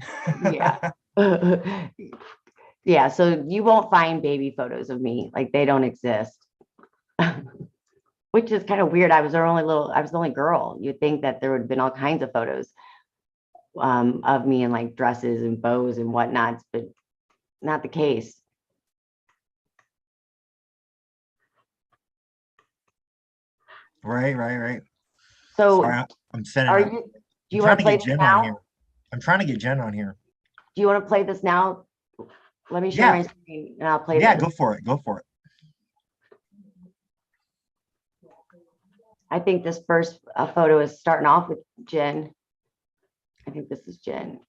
Yeah. Yeah, so you won't find baby photos of me, like they don't exist. Which is kind of weird. I was the only girl. You'd think that there would have been all kinds of photos of me in like dresses and bows and whatnots, but not the case. Right. So Sorry, I'm sending are it. you do you want to play this now? I'm trying to get Jen on here. Do you want to play this now? Let me share my screen and I'll play Yeah, this. go for it. Go for it. I think this first photo is starting off with Jen. I think this is Jen.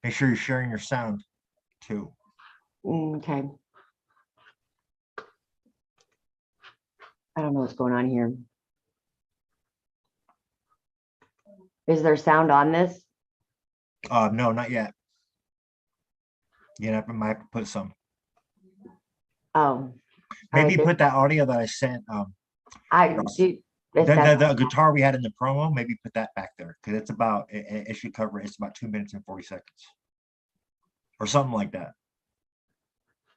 Make sure you're sharing your sound too. Okay. I don't know what's going on here. Is there sound on this? No, not yet. I might have to put some. Oh, Maybe right, put that audio that I sent. I do. The guitar we had in the promo. Maybe put that back there because it's about. It should cover. It's about 2 minutes and 40 seconds, or something like that.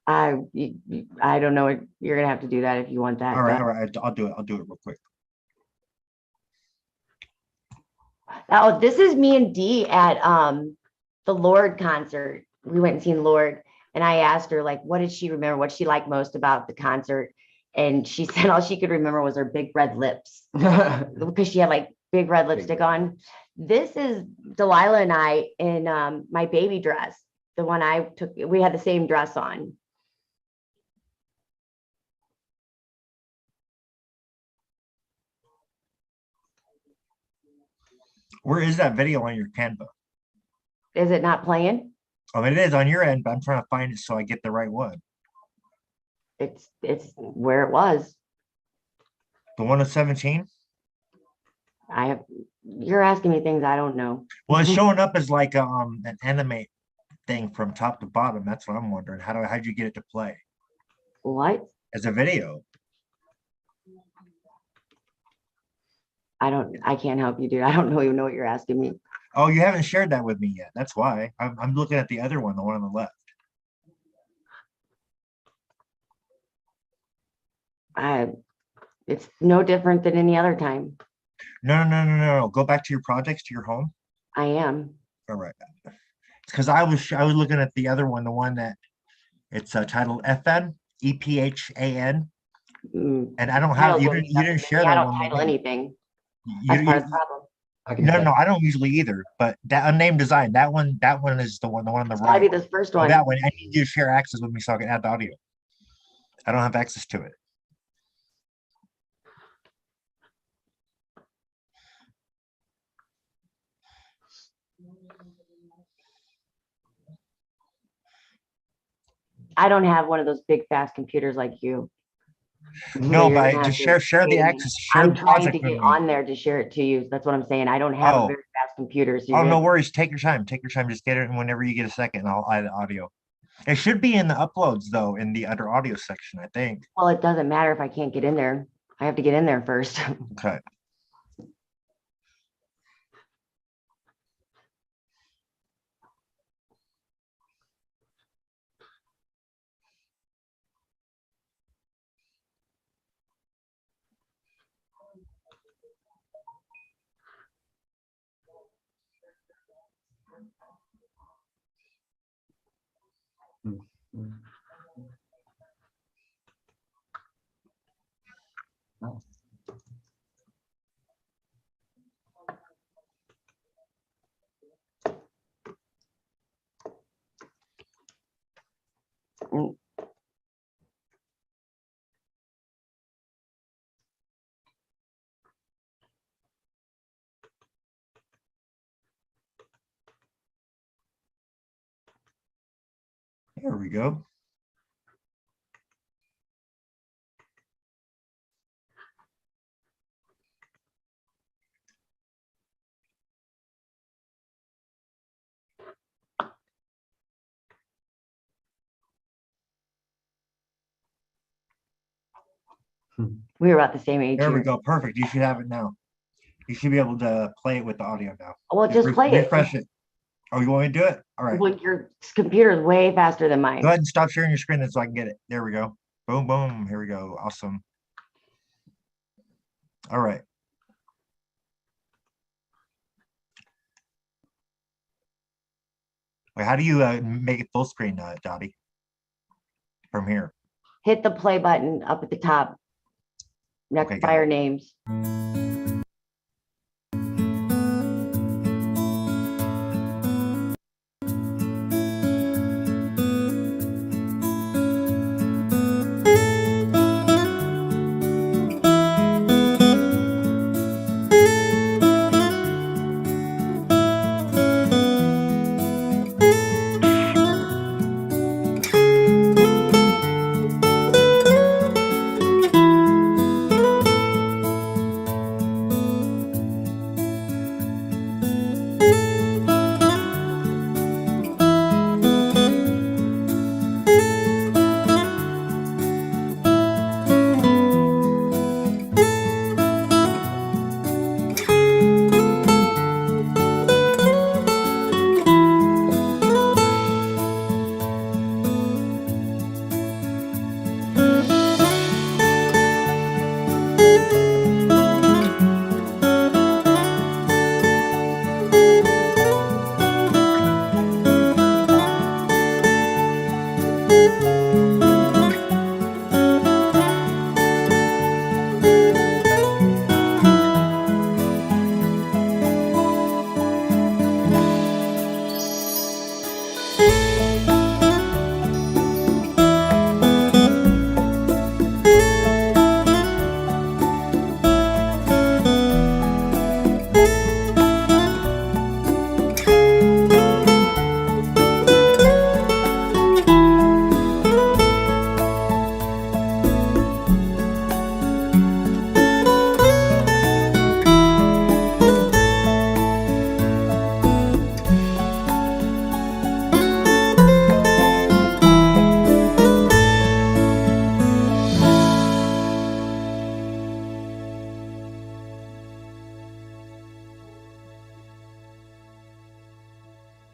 I don't know. You're gonna have to do that if you want that. All right. I'll do it. I'll do it real quick. Oh, this is me and Dee at the Lord concert. We went and seen Lord, and I asked her like, what did she remember? What she liked most about the concert? And she said all she could remember was her big red lips because she had like big red lipstick on. This is Delilah and I in my baby dress. The one I took. We had the same dress on. Where is that video on your Canva? Is it not playing? Oh, it is on your end, but I'm trying to find it so I get the right one. It's where it was. The one of 17? You're asking me things I don't know. Well, it's showing up as like an anime thing from top to bottom. That's what I'm wondering. How'd you get it to play? What? as a video. I can't help you, dude. I don't even know what you're asking me. Oh, you haven't shared that with me yet. That's why. I'm looking at the other one, the one on the left. It's no different than any other time. No. Go back to your projects, to your home. I am. All right. Because I was looking at the other one, the one that it's titled FM EPHAN, Mm, and I don't have titles you will be didn't something to share me. I that don't one with title me. anything. You, That's part you, of the problem. I can no, check. no, I don't usually either. But that unnamed design, that one is the one on the It's gotta be right. this first Oh, one. that one. I need you to share access with me so I can add the audio. I don't have access to it. I don't have one of those big fast computers like you. No, You're gonna but have just to share the pay me. access. Share I'm the trying project to with get me. on there to share it to you. That's what I'm saying. I don't have a Oh. very fast computer. So Oh, you're no gonna, worries. Take your time. Take your time. Just get it, and whenever you get a second, I'll add the audio. It should be in the uploads though, in the under audio section, I think. well, it doesn't matter if I can't get in there. I have to get in there first. Okay. Mm. There we go. We were about the same age. There we here. go. Perfect. You should have it now. You should be able to play it with the audio now. Well, just play it. Refresh it. Oh, you want me to do it? All right. Well, your computer is way faster than mine. Go ahead and stop sharing your screen so I can get it. There we go. Boom, boom. Here we go. Awesome. All right. Wait, how do you make it full screen, Dottie? From here. Hit the play button up at the top next Okay, by got our it. names.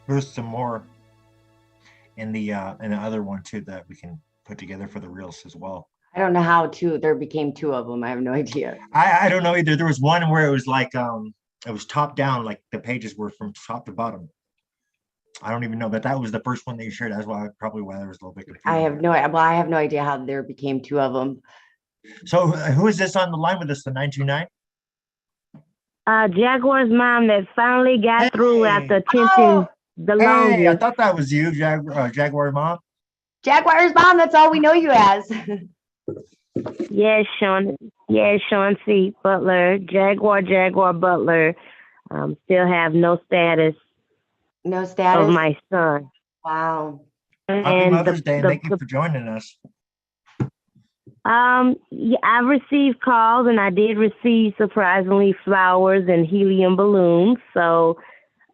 There's some more in the other one too that we can put together for the reels as well. I don't know how there became two of them. I have no idea. I don't know either. There was one where it was like it was top down, like the pages were from top to bottom. I don't even know, but that was the first one that you shared. That's why probably why there was a little bit confusing. I have no idea how there became two of them. So who is this on the line with us? The 929? Jaguar's mom that finally got through after attempting Oh, the hey, I longest. thought that was you, Jaguar mom. Jaguar's mom, that's all we know you as. Yes, Sean. Yes, Sean C. Butler, Jaguar Butler. Still have no status No of status. my son. Wow. Happy And Mother's Day, and thank you for joining us. yeah, I've received calls, and I did receive surprisingly flowers and helium balloons. So,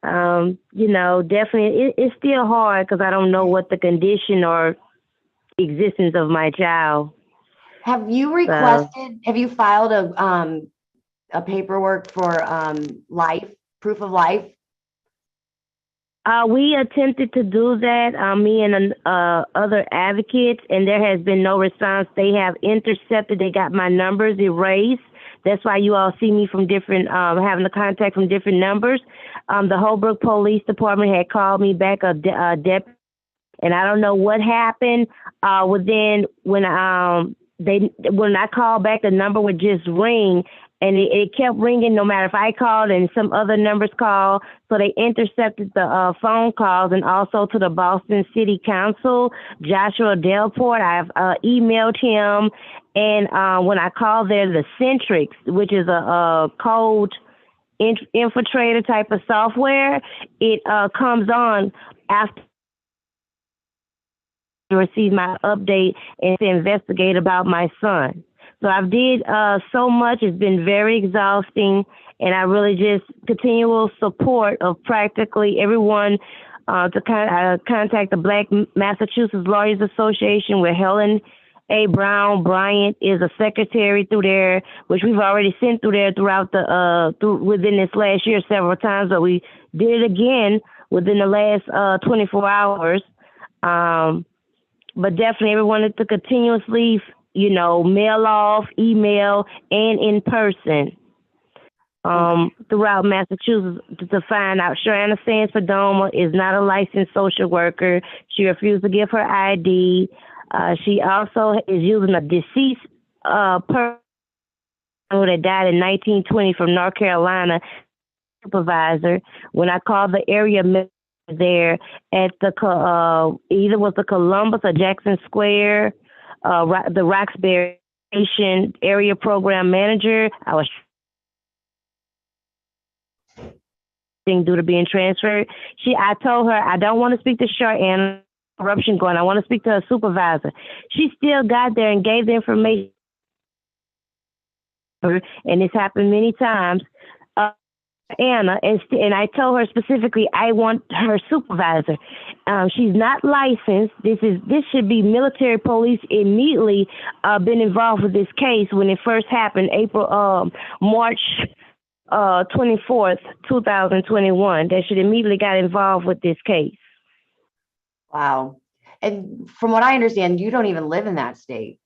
you know, definitely it's still hard because I don't know what the condition or existence of my child. Have you requested, have you filed a paperwork for proof of life? We attempted to do that, me and other advocates, and there has been no response. They have intercepted. They got my numbers erased. That's why you all see me from different, having the contact from different numbers. The Holbrook Police Department had called me back a deputy, and I don't know what happened. When I called back, the number would just ring. And it kept ringing no matter if I called and some other numbers called. So they intercepted the phone calls, and also to the Boston City Council, Joshua Delport. I've emailed him. And when I called there, the Centrix, which is a code infiltrator type of software, it comes on after I receive my update and to investigate about my son. So I've did so much. It's been very exhausting, and I really just continual support of practically everyone to contact the Black Massachusetts Lawyers Association, where Helen A. Brown Bryant is a secretary through there, which we've already sent through there throughout within this last year several times, but we did it again within the last 24 hours. But definitely everyone to continuously, you know, mail off, email, and in person throughout Massachusetts to find out. Sharana Sands Padoma is not a licensed social worker. She refused to give her ID. She also is using a deceased person that died in 1920 from North Carolina supervisor. When I called the area there at the either was the Columbus or Jackson Square, the Roxbury Station area program manager, I was due to being transferred. I told her I don't want to speak to Sharana. Corruption going. I want to speak to her supervisor. She still got there and gave the information, and this happened many times. Anna, and I told her specifically I want her supervisor. She's not licensed. This should be military police immediately been involved with this case when it first happened, March 24th, 2021. They should immediately got involved with this case. Wow. And from what I understand, you don't even live in that state.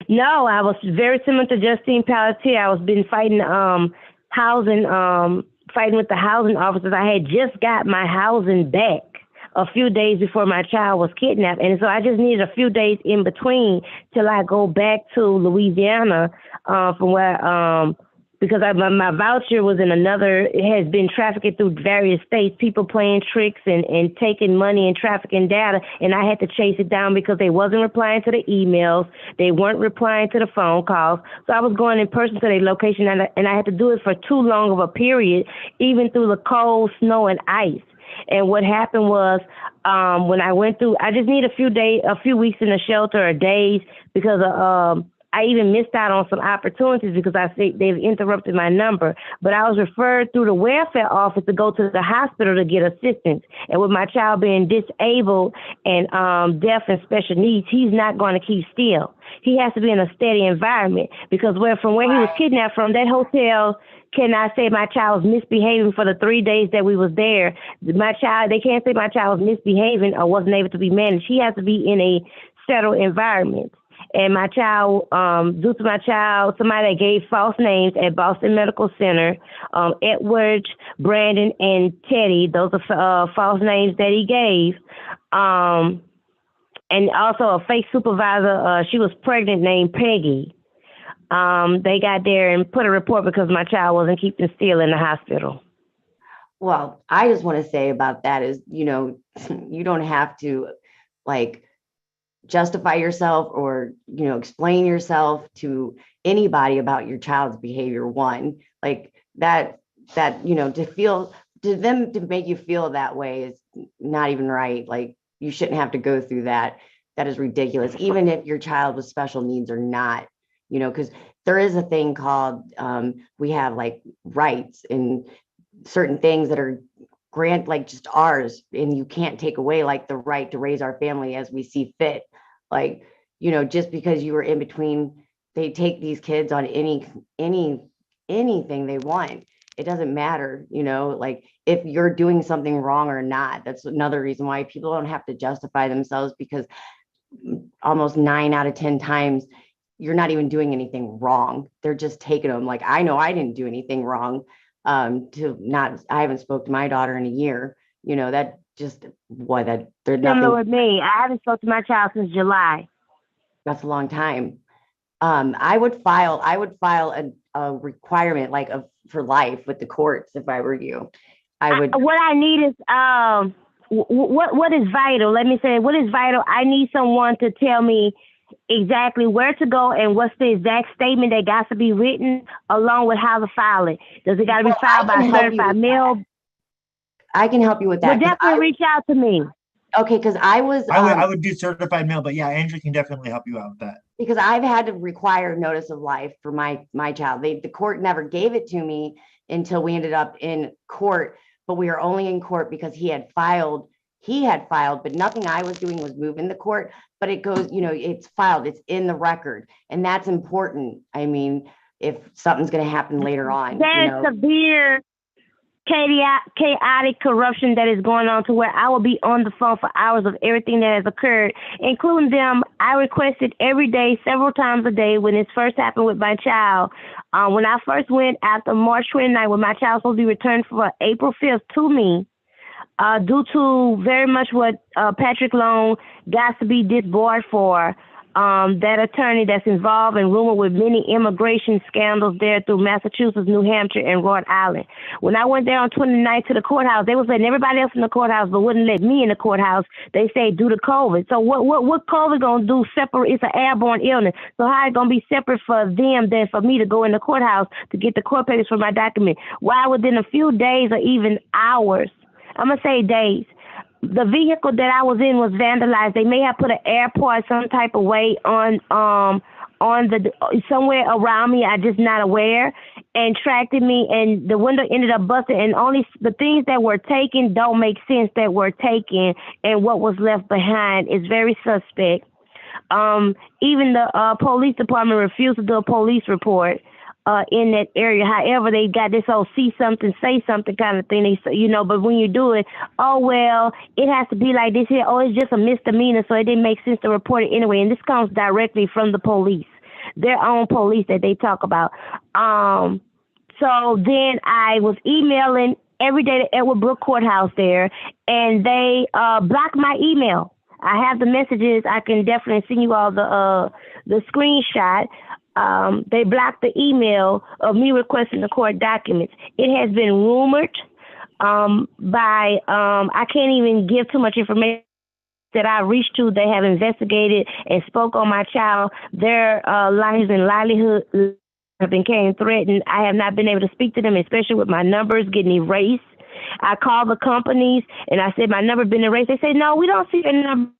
No, I was very similar to Justine Pelletier. I was been fighting fighting with the housing officers. I had just got my housing back a few days before my child was kidnapped. And so I just needed a few days in between till I go back to Louisiana from where, because my voucher was in it has been trafficked through various states, people playing tricks and taking money and trafficking data. And I had to chase it down because they wasn't replying to the emails. They weren't replying to the phone calls. So I was going in person to their location, and I had to do it for too long of a period, even through the cold, snow, and ice. And what happened was when I went through, I just need a few weeks in the shelter or days because I even missed out on some opportunities because I think they've interrupted my number. But I was referred through the welfare office to go to the hospital to get assistance. And with my child being disabled and deaf and special needs, he's not going to keep still. He has to be in a steady environment because from where he was kidnapped from, that hotel can I say my child was misbehaving for the 3 days that we was there? My child, they can't say my child was misbehaving or wasn't able to be managed. He has to be in a settled environment. And my child, due to my child, somebody that gave false names at Boston Medical Center, Edward, Brandon, and Teddy, those are false names that he gave. And also a fake supervisor, she was pregnant, named Peggy. They got there and put a report because my child wasn't keeping still in the hospital. Well, I just want to say about that is, you don't have to like justify yourself or, explain yourself to anybody about your child's behavior. One, like that, to make you feel that way is not even right. Like, you shouldn't have to go through that. That is ridiculous, even if your child with special needs or not, because there is a thing called, we have like rights and certain things that are like just ours, and you can't take away like the right to raise our family as we see fit. Like, just because you were in between, they take these kids on anything they want. It doesn't matter, like if you're doing something wrong or not. That's another reason why people don't have to justify themselves, because almost 9 out of 10 times you're not even doing anything wrong. They're just taking them. Like, I know I didn't do anything wrong. I haven't spoke to my daughter in a year. That just they're nothing. Similar with me. I haven't spoke to my child since July. That's a long time. I would file a requirement for life with the courts if I were you. What I need is what is vital. Let me say, what is vital? I need someone to tell me exactly where to go and what's the exact statement that got to be written, along with how to file it. Does it got to be filed by a certified mail? I can help you with that. But definitely reach out to me. Okay, because I would do certified mail, but yeah, Andrew can definitely help you out with that. Because I've had to require notice of life for my child. The court never gave it to me until we ended up in court, but we were only in court because he had filed, but nothing I was doing was moving the court. But it goes, it's filed, it's in the record, and that's important. I mean, if something's going to happen later on, there's severe chaotic corruption that is going on, to where I will be on the phone for hours of everything that has occurred, including them. I requested every day, several times a day, when this first happened with my child. When I first went after March 29th, when my child was supposed to be returned for April 5th to me, due to very much what Patrick Long got to be disbarred for, that attorney that's involved in rumor with many immigration scandals there through Massachusetts, New Hampshire, and Rhode Island. When I went there on 29th to the courthouse, they was letting everybody else in the courthouse, but wouldn't let me in the courthouse. They say due to COVID. So what COVID gonna do separate? It's an airborne illness. So how it gonna be separate for them than for me to go in the courthouse to get the court papers for my document? Why within a few days or even hours, I'm gonna say days, the vehicle that I was in was vandalized. They may have put an airport some type of way on the somewhere around me. I just not aware, and tracked me, and the window ended up busted. And only the things that were taken don't make sense that were taken, and what was left behind is very suspect. Even the police department refused to do a police report in that area. However, they got this whole see something, say something kind of thing. They say, but when you do it, oh, well, it has to be like this here. Oh, it's just a misdemeanor, so it didn't make sense to report it anyway. And this comes directly from the police, their own police that they talk about. So then I was emailing every day to Edward Brook Courthouse there, and they blocked my email. I have the messages. I can definitely send you all the screenshot. They blocked the email of me requesting the court documents. It has been rumored by, I can't even give too much information, that I reached to. They have investigated and spoke on my child. Their lives and livelihood have been threatened. I have not been able to speak to them, especially with my numbers getting erased. I called the companies and I said, my number been erased. They said, no, we don't see your number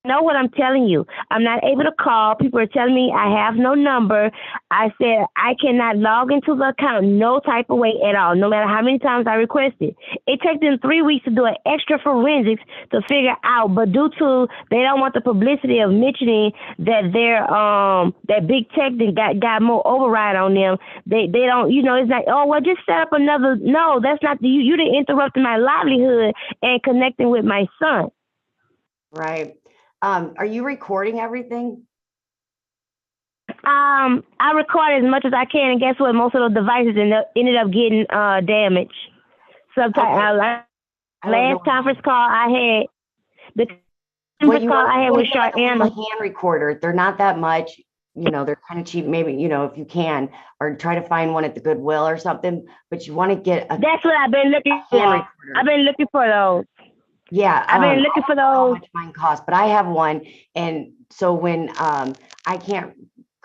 know what I'm telling you. I'm not able to call. People are telling me I have no number. I said I cannot log into the account no type of way at all, no matter how many times I requested. It takes them 3 weeks to do an extra forensics to figure out, but due to they don't want the publicity of mentioning that they're that big tech that got more override on them, they don't, you know, it's like, oh well, just set up another. No, that's not the you didn't interrupt my livelihood and connecting with my son. Right. Are you recording everything? I record as much as I can, and guess what? Most of those devices ended up getting damaged. Sometimes, last conference call I had, the conference call I had with a hand recorder. They're not that much, you know, they're kind of cheap. Maybe, you know, if you can, or try to find one at the Goodwill or something, but you want to get a. That's what I've been looking for. I've been looking for those. Yeah, I've been looking for those. How much mine costs, but I have one, and so when I can't,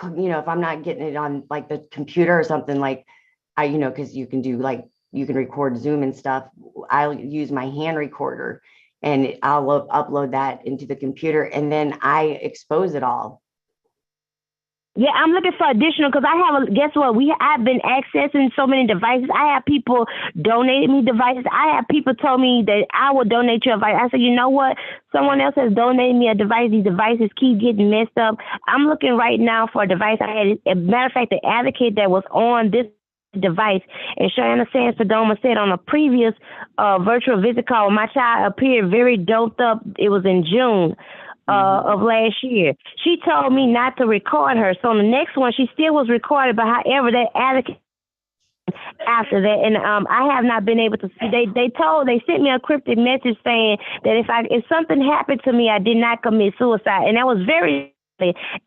you know, if I'm not getting it on like the computer or something, like you know, because you can do like you can record Zoom and stuff. I'll use my hand recorder, and I'll upload that into the computer, and then I expose it all. Yeah, I'm looking for additional because I have guess what? I've been accessing so many devices. I have people donated me devices. I have people told me that I will donate you a device. I said, you know what? Someone else has donated me a device. These devices keep getting messed up. I'm looking right now for a device. I had, a matter of fact, the advocate that was on this device, and Shayana Sands-Padoma said on a previous virtual visit call, my child appeared very doped up. It was in June. Of last year. She told me not to record her. So on the next one, she still was recorded, but however, that advocate after that, and I have not been able to see. They sent me a cryptic message saying that if something happened to me, I did not commit suicide, and that was very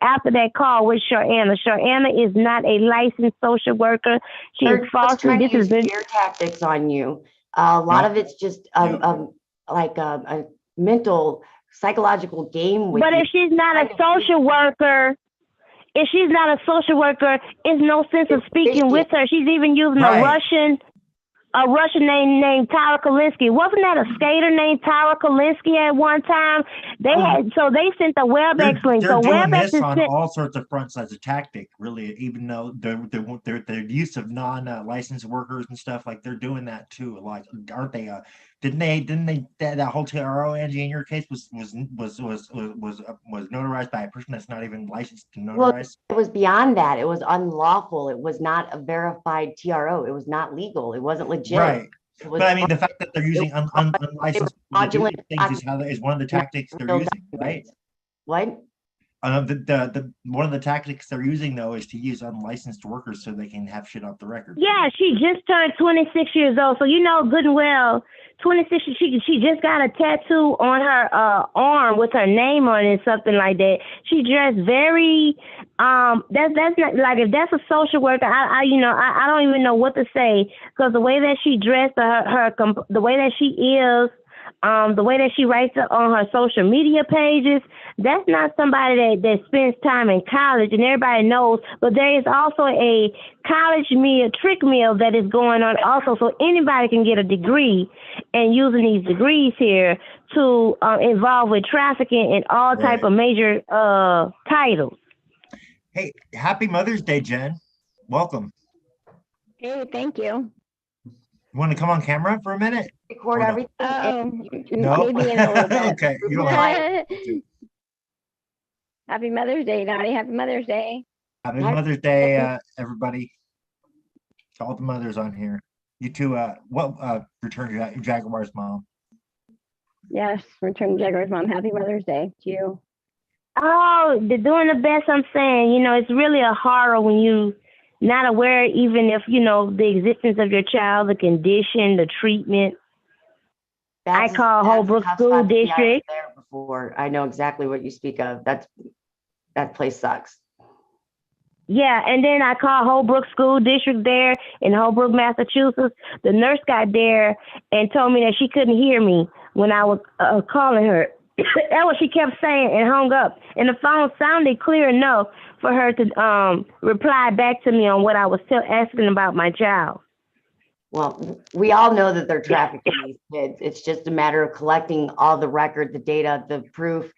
after that call with Shayana. Shayana is not a licensed social worker. She is falsely. This is fear tactics on you. A lot of it's just like a mental. Psychological game with but if she's not a social worker, it's no sense of speaking with her. She's even using a Russian name named Tyler Kalinsky. Wasn't that a skater named Tyler Kalinsky at one time? They sent the WebEx link. They're So doing WebEx this on all sorts of fronts as a tactic, really. Even though their use of non-licensed workers and stuff, like they're doing that too. Like, aren't they? Didn't they that whole TRO, Angie, in your case was notarized by a person that's not even licensed to notarize? Well, it was beyond that. It was unlawful. It was not a verified TRO. It was not legal. It wasn't legit. Right. But I mean, the fact that they're using unlicensed things is one of the tactics they're using, right? What? One of the tactics they're using though is to use unlicensed workers so they can have shit off the record. Yeah, she just turned 26 years old, so you know good and well, 26. She just got a tattoo on her arm with her name on it, something like that. She dressed very that's not like, if that's a social worker, I don't even know what to say, because the way that she dressed, the way that she is. The way that she writes on her social media pages, that's not somebody that spends time in college, and everybody knows. But there is also a college trick meal that is going on also. So anybody can get a degree, and using these degrees here to involve with trafficking and all type of major titles. Hey, happy Mother's Day, Jen. Welcome. Hey, thank you. You want to come on camera for a minute? Record everything. No. Maybe in a little bit. Okay. You don't have Happy Mother's Day, Dottie. Happy Mother's Day. Happy Mother's Day, everybody. To all the mothers on here. You too. Return Jaguar's mom. Yes, Return Jaguar's mom. Happy Mother's Day to you. Oh, they're doing the best. I'm saying, it's really a horror when you not aware, even if the existence of your child, the condition, the treatment. I call Holbrook School District. There before. I know exactly what you speak of. That place sucks. Yeah, and then I called Holbrook School District there in Holbrook, Massachusetts. The nurse got there and told me that she couldn't hear me when I was calling her. That's what she kept saying, and hung up. And the phone sounded clear enough for her to reply back to me on what I was still asking about my child. Well, we all know that they're trafficking these kids. It's just a matter of collecting all the record, the data, the proof.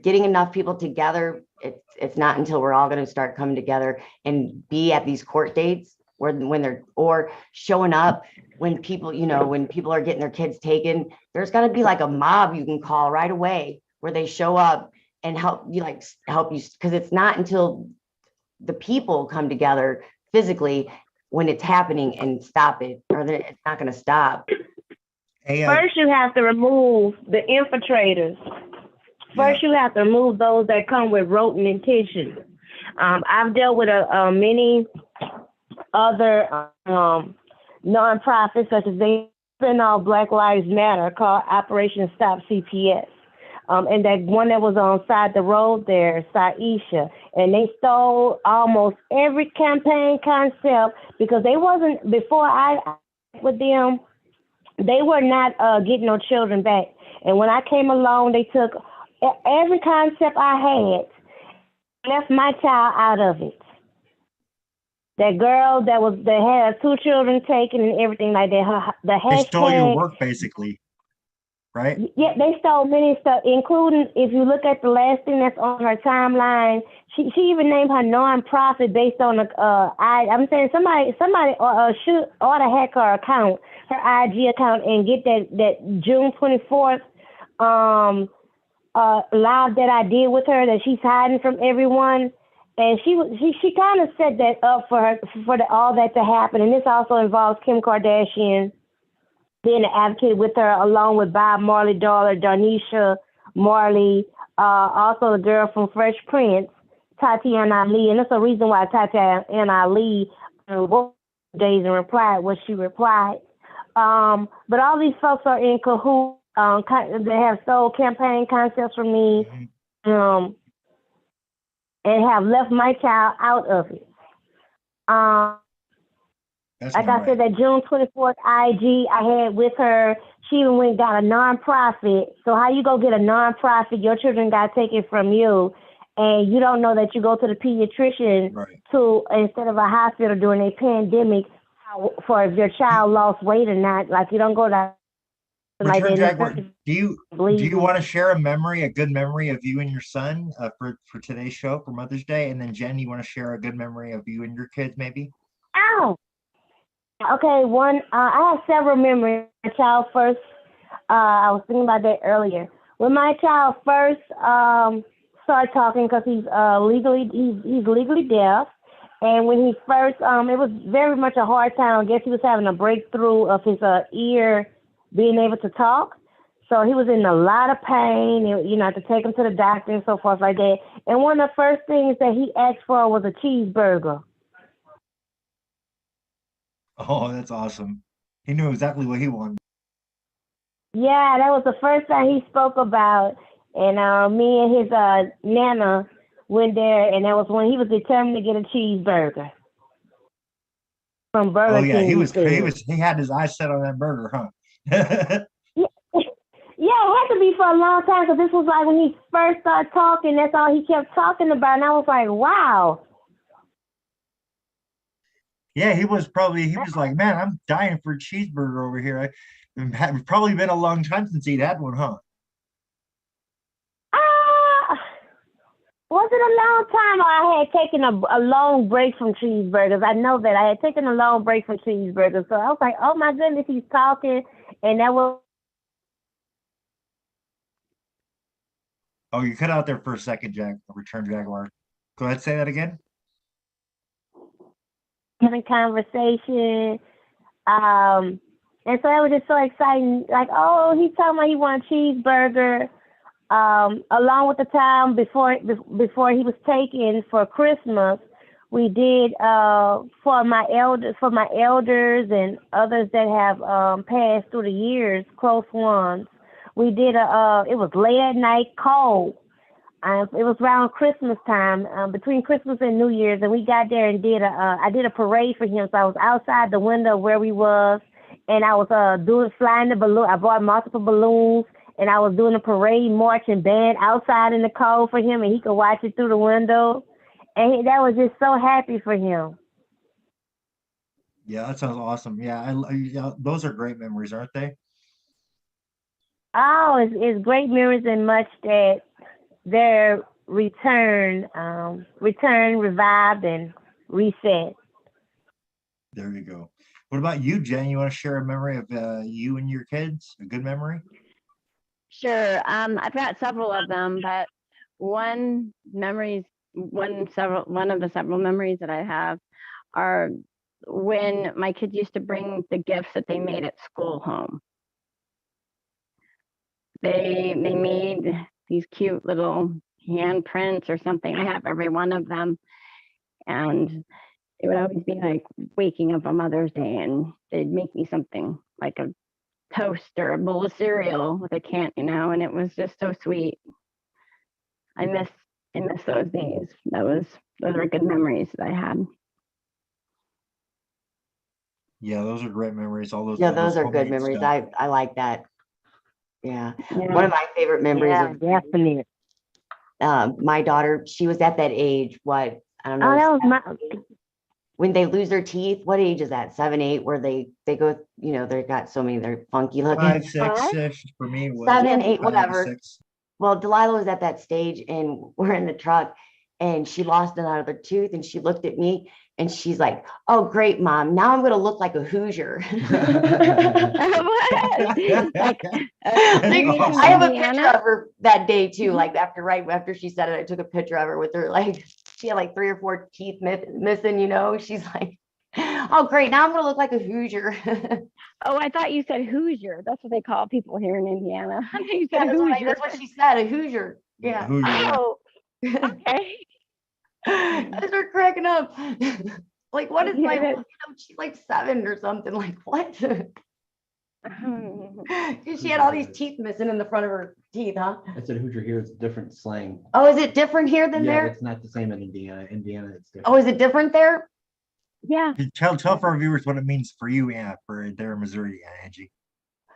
Getting enough people together, it's not until we're all going to start coming together and be at these court dates when they're, or showing up when people, when people are getting their kids taken. There's got to be like a mob you can call right away where they show up and help you, because it's not until the people come together physically when it's happening and stop it, or it's not going to stop. Hey, First, you have to remove the infiltrators. First, you have to remove those that come with rotten intentions. I've dealt with many other nonprofits, such as they spin off Black Lives Matter, called Operation Stop CPS. And that one that was on side the road there, Saisha, and they stole almost every campaign concept because they wasn't, before I with them, they were not getting no children back. And when I came along, they took every concept I had, left my child out of it. That girl that had 2 children taken and everything like that. The hashtag, they stole your work, basically, right? Yeah, they stole many stuff, including, if you look at the last thing that's on her timeline, she even named her nonprofit based on I'm saying somebody should ought to hack her account, her IG account, and get that June 24th live that I did with her that she's hiding from everyone. And she kind of set that up for her, all that to happen. And this also involves Kim Kardashian being an advocate with her, along with Bob Marley daughter, Darnisha Marley, also the girl from Fresh Prince, Tatiana Ali. And that's the reason why Tatiana Ali days and replied what she replied. But all these folks are in cahoots. They have stole campaign concepts from me. And have left my child out of it. Like I said, that June 24th IG I had with her, she even went and got a nonprofit. So how you go get a nonprofit, your children got taken from you, and you don't know that you go to the pediatrician instead of a hospital during a pandemic for if your child lost weight or not. Like you don't go to Return Jaguar, do you want to share a good memory of you and your son for today's show for Mother's Day? And then Jen, you want to share a good memory of you and your kids, maybe? Oh, okay. One, I have several memories. My child first, I was thinking about that earlier. When my child first started talking, because he's legally deaf, and when he first, it was very much a hard time. I guess he was having a breakthrough of his ear being able to talk. So he was in a lot of pain, and, I had to take him to the doctor and so forth like that. And one of the first things that he asked for was a cheeseburger. Oh, that's awesome. He knew exactly what he wanted. Yeah, that was the first thing he spoke about. And me and his Nana went there, and that was when he was determined to get a cheeseburger from Burger King. He had his eyes set on that burger, huh? Yeah, it had to be for a long time, because this was like when he first started talking, that's all he kept talking about, and I was like, wow. Yeah, he was like, man, I'm dying for a cheeseburger over here. It's probably been a long time since he'd had one, huh? Was it a long time, or I had taken a long break from cheeseburgers? I know that I had taken a long break from cheeseburgers, so I was like, oh my goodness, he's talking, and that was. Oh, you cut out there for a second, Return Jaguar. Go ahead, say that again. Having conversation, and so that was just so exciting. Like, oh, he's talking about he wants a cheeseburger. Along with the time before he was taken for Christmas, we did for my elders and others that have passed through the years, close ones. We did it was late at night, cold. It was around Christmas time, between Christmas and New Year's, and we got there and I did a parade for him. So I was outside the window where we was, and I was flying the balloon. I bought multiple balloons, and I was doing a parade, marching band outside in the cold for him, and he could watch it through the window. And that was just so happy for him. Yeah, that sounds awesome. Yeah, those are great memories, aren't they? Oh, it's great memories, and much that their return, revived, and reset. There you go. What about you, Jen? You want to share a memory of you and your kids? A good memory? Sure. I've got several of them, but one of the several memories that I have are when my kids used to bring the gifts that they made at school home. They made these cute little handprints or something. I have every one of them. And it would always be like waking up on Mother's Day, and they'd make me something like a toast or a bowl of cereal with a can, and it was just so sweet. I miss those days. Those are good memories that I had. Yeah, those are great memories. All those. Yeah, all those are good homemade memories. stuff. I like that. Yeah. Yeah. One of my favorite memories Yeah, of definitely. my daughter, she was at that age, what, I don't Oh, know, that was when they lose their teeth, what age is that? 7, 8, where they go, they've got so many, they're funky looking. 5, 6 Five? ish for me was 7, 8, 5, whatever. 6. Well, Delilah was at that stage, and we're in the truck, and she lost another tooth, and she looked at me, and she's like, "Oh, great, Mom. Now I'm going to look like a Hoosier." Like, I have a picture Indiana? of her that day too. Like right after she said it, I took a picture of her with her, like she had like 3 or 4 teeth missing. She's like, "Oh, great! Now I'm going to look like a Hoosier." Oh, I thought you said Hoosier. That's what they call people here in Indiana. I thought you Yeah, said Hoosier. that's what she said, a Hoosier. Yeah. Who you are. Oh, okay. I started cracking up. Like, what is my, Yeah, she's like 7 or something. Like, what? She had all these teeth missing in the front of her teeth, huh? I said Hoosier here is different slang. Oh, is it different here than Yeah, there? it's not the same in Indiana. Indiana, it's different. Oh, is it different there? Yeah. Tell for our viewers what it means for you, Anna, for there in Missouri, Angie.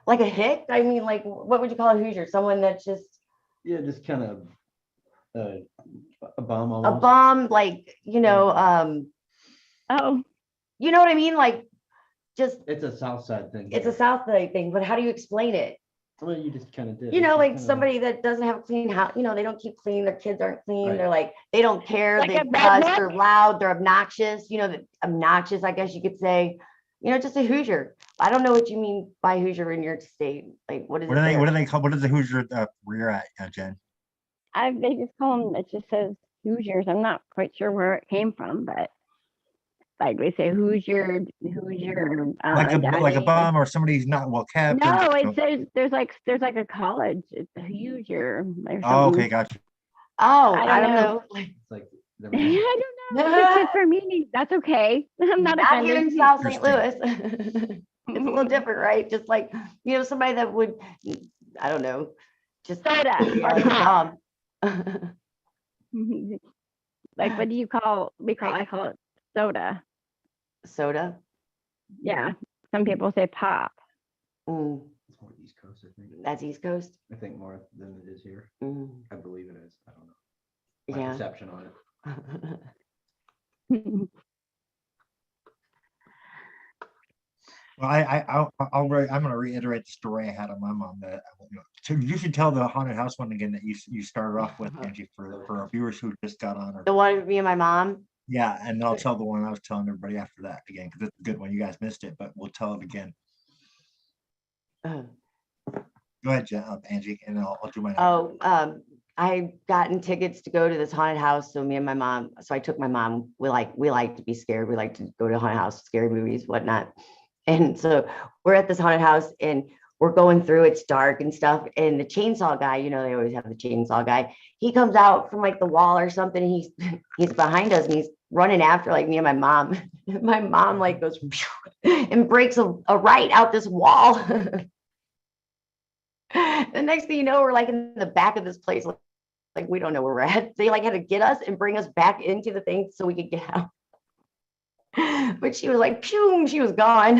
Like a hick? I mean, like, what would you call a Hoosier? Someone that's just Yeah, just kind of a bum a almost. bum, like, Oh, you know what I mean? Like, just, It's a South Side thing. it's a South Side thing, but how do you explain it? Well, you just kind of did. Like somebody that doesn't have a clean house, they don't keep clean, their kids aren't clean, Right. they're like, they don't care, Like they a cuss, redneck? they're loud, they're obnoxious, obnoxious, I guess you could say, just a Hoosier. I don't know what you mean by Hoosier in your state. Like, what is it? What do they call? What is the Hoosier where you're at, Jen? they just call them, it just says Hoosiers. I'm not quite sure where it came from, but like we say Hoosier, Like a Daddy. bum or somebody who's not well kept. No, or, it says there's like a college. It's a Hoosier or something. Oh, okay, gotcha. Oh, I don't I know. don't know. It's like I don't know. It's just for me. That's okay. I'm not Not here in offended. South St. Louis. It's a little different, right? Just like, somebody that would, I don't know, just Soda yeah, or like a pop. bum. Like, what do you call? I call it soda. Soda. Yeah. Some people say pop. Mm, it's more East Coast, I think. that's East Coast. I think more than it is here. Mm, I believe it is. I don't know. My yeah. perception on it. Well, I'm going to reiterate the story I had on my mom. That so you should tell the haunted house one again that you started off with, Angie, for our viewers who just got on. The one with me and my mom. Yeah, and I'll tell the one I was telling everybody after that again because it's a good one. You guys missed it, but we'll tell it again. Uh, Go ahead, Angie, and I'll do my. I gotten tickets to go to this haunted house. So I took my mom. We like to be scared. We like to go to haunted house, scary movies, whatnot. And so we're at this haunted house and we're going through, it's dark and stuff. And the chainsaw guy, they always have the chainsaw guy. He comes out from like the wall or something. And he's behind us and he's running after like me and my mom. My mom like goes and breaks a right out this wall. The next thing you know, we're like in the back of this place. Like we don't know where we're at. They like had to get us and bring us back into the thing so we could get out. But she was like, pew, she was gone.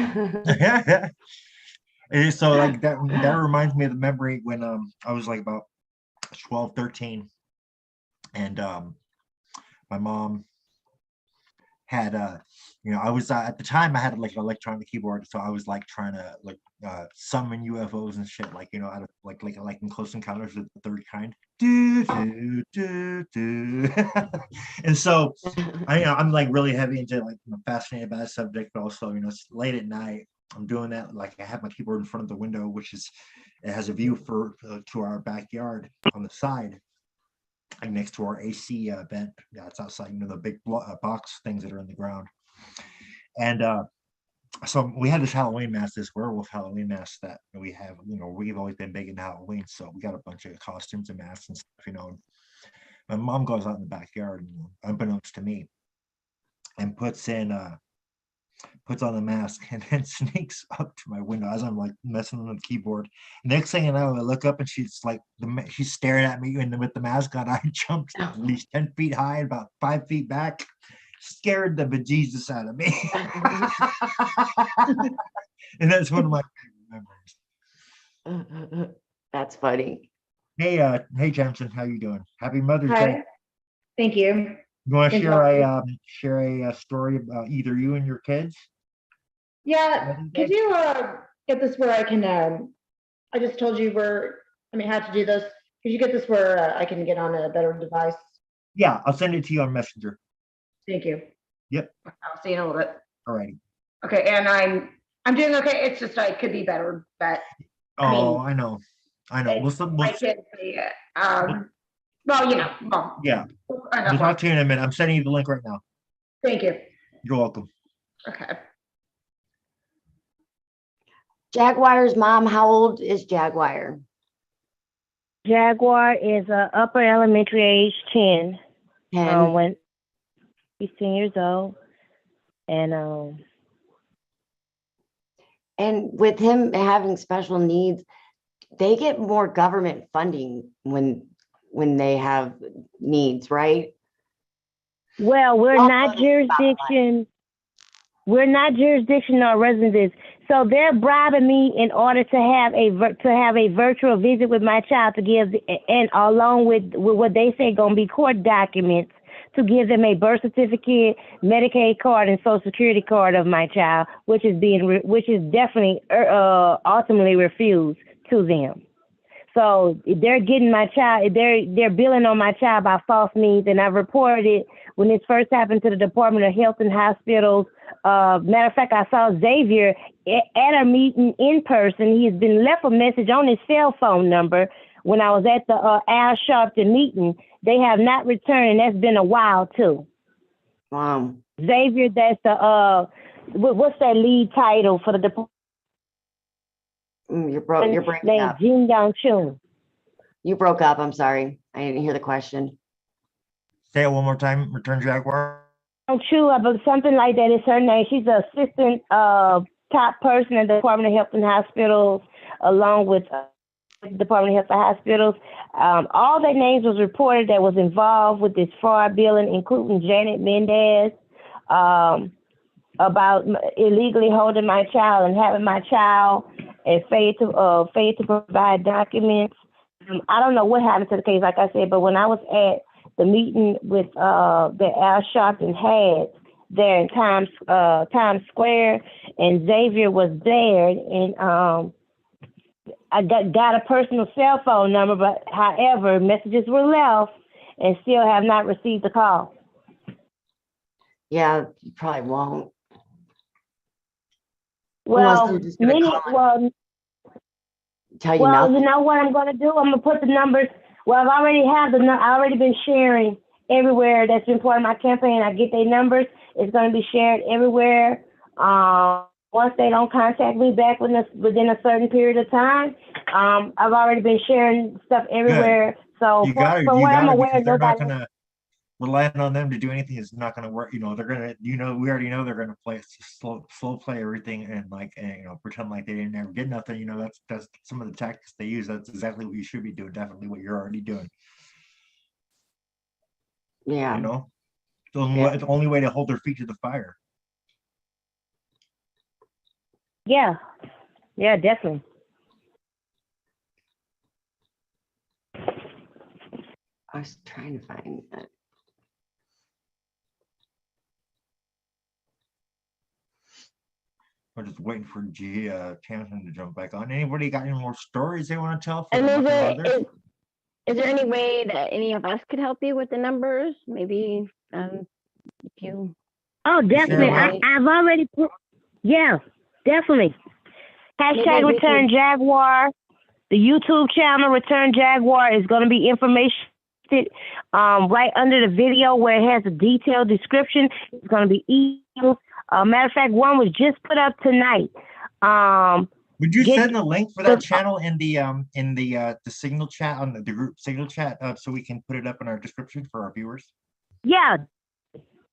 And so like that reminds me of the memory when I was like about 12, 13. And my mom had I was at the time I had like an electronic keyboard, so I was like trying to like summon UFOs and shit, like out of like in Close Encounters of the Third Kind. Do, do, do, do. And so I'm like really heavy into like fascinated by that subject, but also it's late at night. I'm doing that, like I have my keyboard in front of the window, which is it has a view for to our backyard on the side, like next to our AC vent. Yeah, it's outside, the big box things that are in the ground. And so we had this Halloween mask, this werewolf Halloween mask that we have. We've always been big into Halloween, so we got a bunch of costumes and masks and stuff. My mom goes out in the backyard, unbeknownst to me, and puts on the mask and then sneaks up to my window as I'm like messing on the keyboard. Next thing you know, I look up and she's like, she's staring at me with the mask on. I jumped at least 10 feet high, about 5 feet back, scared the bejesus out of me. And that's one of my favorite memories. That's funny. Hey, Jensen, how you doing? Happy Mother's Day. Hi, thank you. You want to Thank share a story about either you and your kids? Yeah, could you get this where I can, I just told you how to do this. Could you get this where I can get on a better device? Yeah, I'll send it to you on Messenger. Thank you. Yep. I'll see you in a little bit. All righty. Okay, and I'm doing okay. It's just I could be better, but I know. my kids, well, Yeah. I We'll talk to you in a minute. I'm sending you the link right now. Thank you. You're welcome. Okay. Jaguar's mom, how old is Jaguar? Jaguar is upper elementary age 10. 10. When he's 10 years old. And with him having special needs, they get more government funding when they have needs, right? well, we're not jurisdiction. We're not jurisdiction or residences. So they're bribing me in order to have a virtual visit with my child to give, and along with what they say going to be court documents, to give them a birth certificate, Medicaid card, and Social Security card of my child, which is definitely ultimately refused to them. So they're getting my child, they're billing on my child by false means, and I've reported it when this first happened to the Department of Health and Hospitals. Matter of fact, I saw Xavier at a meeting in person. He has been left a message on his cell phone number when I was at the Al Sharpton meeting. They have not returned, and that's been a while too. Wow. Xavier, that's the what's that lead title for the department? You're breaking up. Jin Young Chun. You broke up. I'm sorry. I didn't hear the question. Say it one more time. Return Jaguar. True, but something like that is her name. She's an assistant top person at the Department of Health and Hospitals, along with the Department of Health and Hospitals. All their names was reported that was involved with this fraud billing, including Janet Mendez, about illegally holding my child and having my child and failed to provide documents. I don't know what happened to the case, like I said, but when I was at the meeting with that Al Sharpton had there in Times Square, and Xavier was there, and I got a personal cell phone number, but however, messages were left and still have not received a call. Yeah, you probably won't. Well, Unless they're just gonna tell you well, nothing. you know what I'm going to do? I'm going to put the numbers. Well, I've already been sharing everywhere. That's been part of my campaign. I get their numbers. It's going to be shared everywhere. Once they don't contact me back within a certain period of time, I've already been sharing stuff everywhere. Good. So from what I'm aware, they're not going to rely on them to do anything. It's not going to work. They're going to, we already know they're going to play slow play everything and pretend like they didn't ever get nothing. That's some of the tactics they use. That's exactly what you should be doing. Definitely what you're already doing. Yeah. It's the only way to hold their feet to the fire. Yeah, definitely. I was trying to find that. We're just waiting for Tamsin to jump back on. Anybody got any more stories they want to tell for And the is lucky there, mothers? is there any way that any of us could help you with the numbers? Maybe if you, Oh, definitely. Right. I've already put, yeah, definitely. Hashtag Maybe we Return Jaguar. The YouTube channel Return Jaguar is going to be information right under the video where it has a detailed description. It's going to be emails. Matter of fact, one was just put up tonight. Would you get send the link for that the- channel in the Signal chat on the group Signal chat so we can put it up in our description for our viewers? Yeah,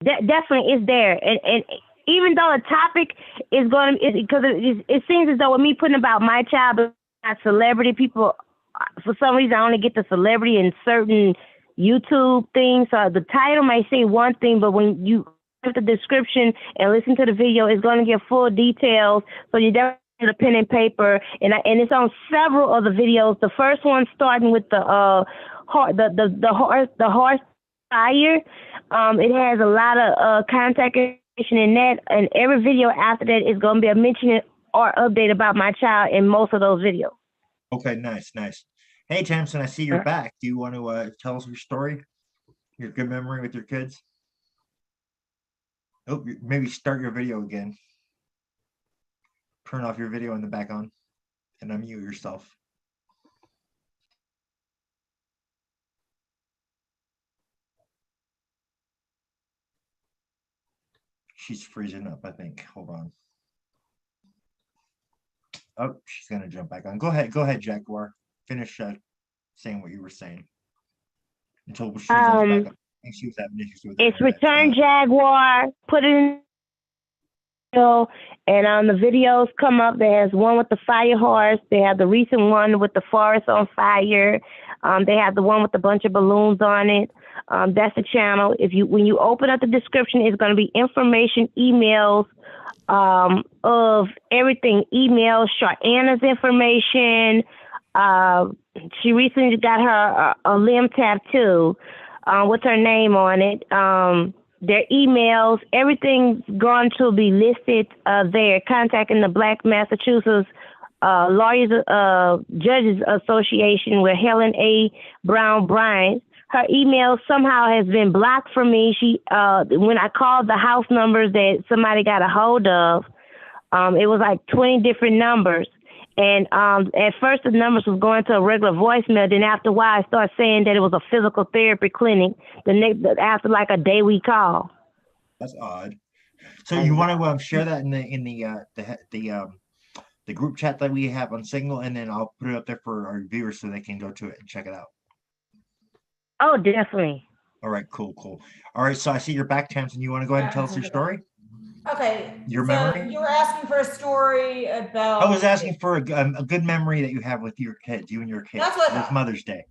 definitely is there. And even though the topic is going to, because it seems as though with me putting about my child, not celebrity, people, for some reason, I only get the celebrity in certain YouTube things. So the title may say one thing, but when you the description and listen to the video, is going to give full details. So you definitely need a pen and paper, and it's on several of the videos. The first one starting with the horse fire. It has a lot of contact information in that, and every video after that is going to be a mention or update about my child in most of those videos. Okay, nice. Hey, Tamsin, I see you're back. Do you want to tell us your story? Your good memory with your kids? Oh, maybe start your video again. Turn off your video in the back on and unmute yourself. She's freezing up, I think. Hold on. Oh, she's gonna jump back on. Go ahead, Jaguar. Finish saying what you were saying until she jumps back up. I think she was having issues with It's internet. Return Jaguar. Put it in, and on the videos come up. There's one with the fire horse. They have the recent one with the forest on fire. They have the one with a bunch of balloons on it. That's the channel. When you open up the description, it's going to be information, emails of everything. Emails, Sharana's information. She recently got her a limb tattoo with her name on it. Their emails, everything's going to be listed there. Contacting the Black Massachusetts Lawyers Judges Association with Helen A. Brown Bryant. Her email somehow has been blocked for me. She when I called the house numbers that somebody got a hold of, it was like 20 different numbers. And at first the numbers was going to a regular voicemail. Then after a while, I started saying that it was a physical therapy clinic. After like a day we call. That's odd. So you want to share that in the group chat that we have on Signal, and then I'll put it up there for our viewers so they can go to it and check it out. Oh, definitely. All right, cool. All right, so I see you're back, Tamsin. You want to go ahead and tell us your story? Okay. Your so memory? You were asking for a story about. I was asking for a good memory that you have with your kids, you and your kids. That's what I with thought. Mother's Day.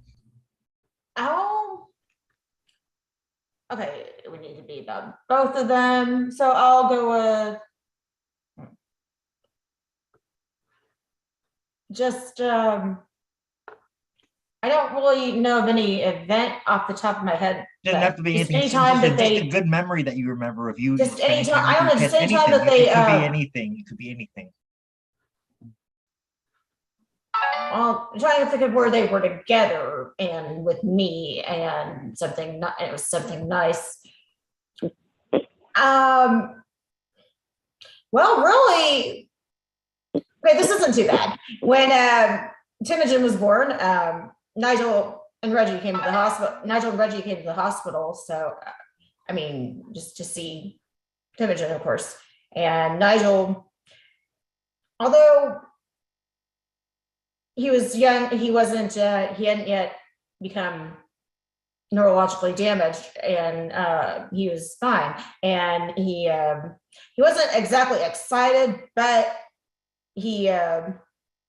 Oh. Okay, we need to be about both of them. So I'll go with just I don't really know of any event off the top of my head. Doesn't have to be just anything. anytime Just that a they good memory that you remember of you. just spending anytime. time with I don't your know. Just kids. anytime that Anything. they It could be anything. It could be anything. well, I'm trying to think of where they were together and with me and something. It was something nice. Well, really, okay, this isn't too bad. When Timogen was born, Nigel and Reggie came to the hospital. Nigel and Reggie came to the hospital. So, I mean, just to see Timogen, of course. And Nigel, although he was young, he hadn't yet become neurologically damaged, and he was fine. And he wasn't exactly excited, but he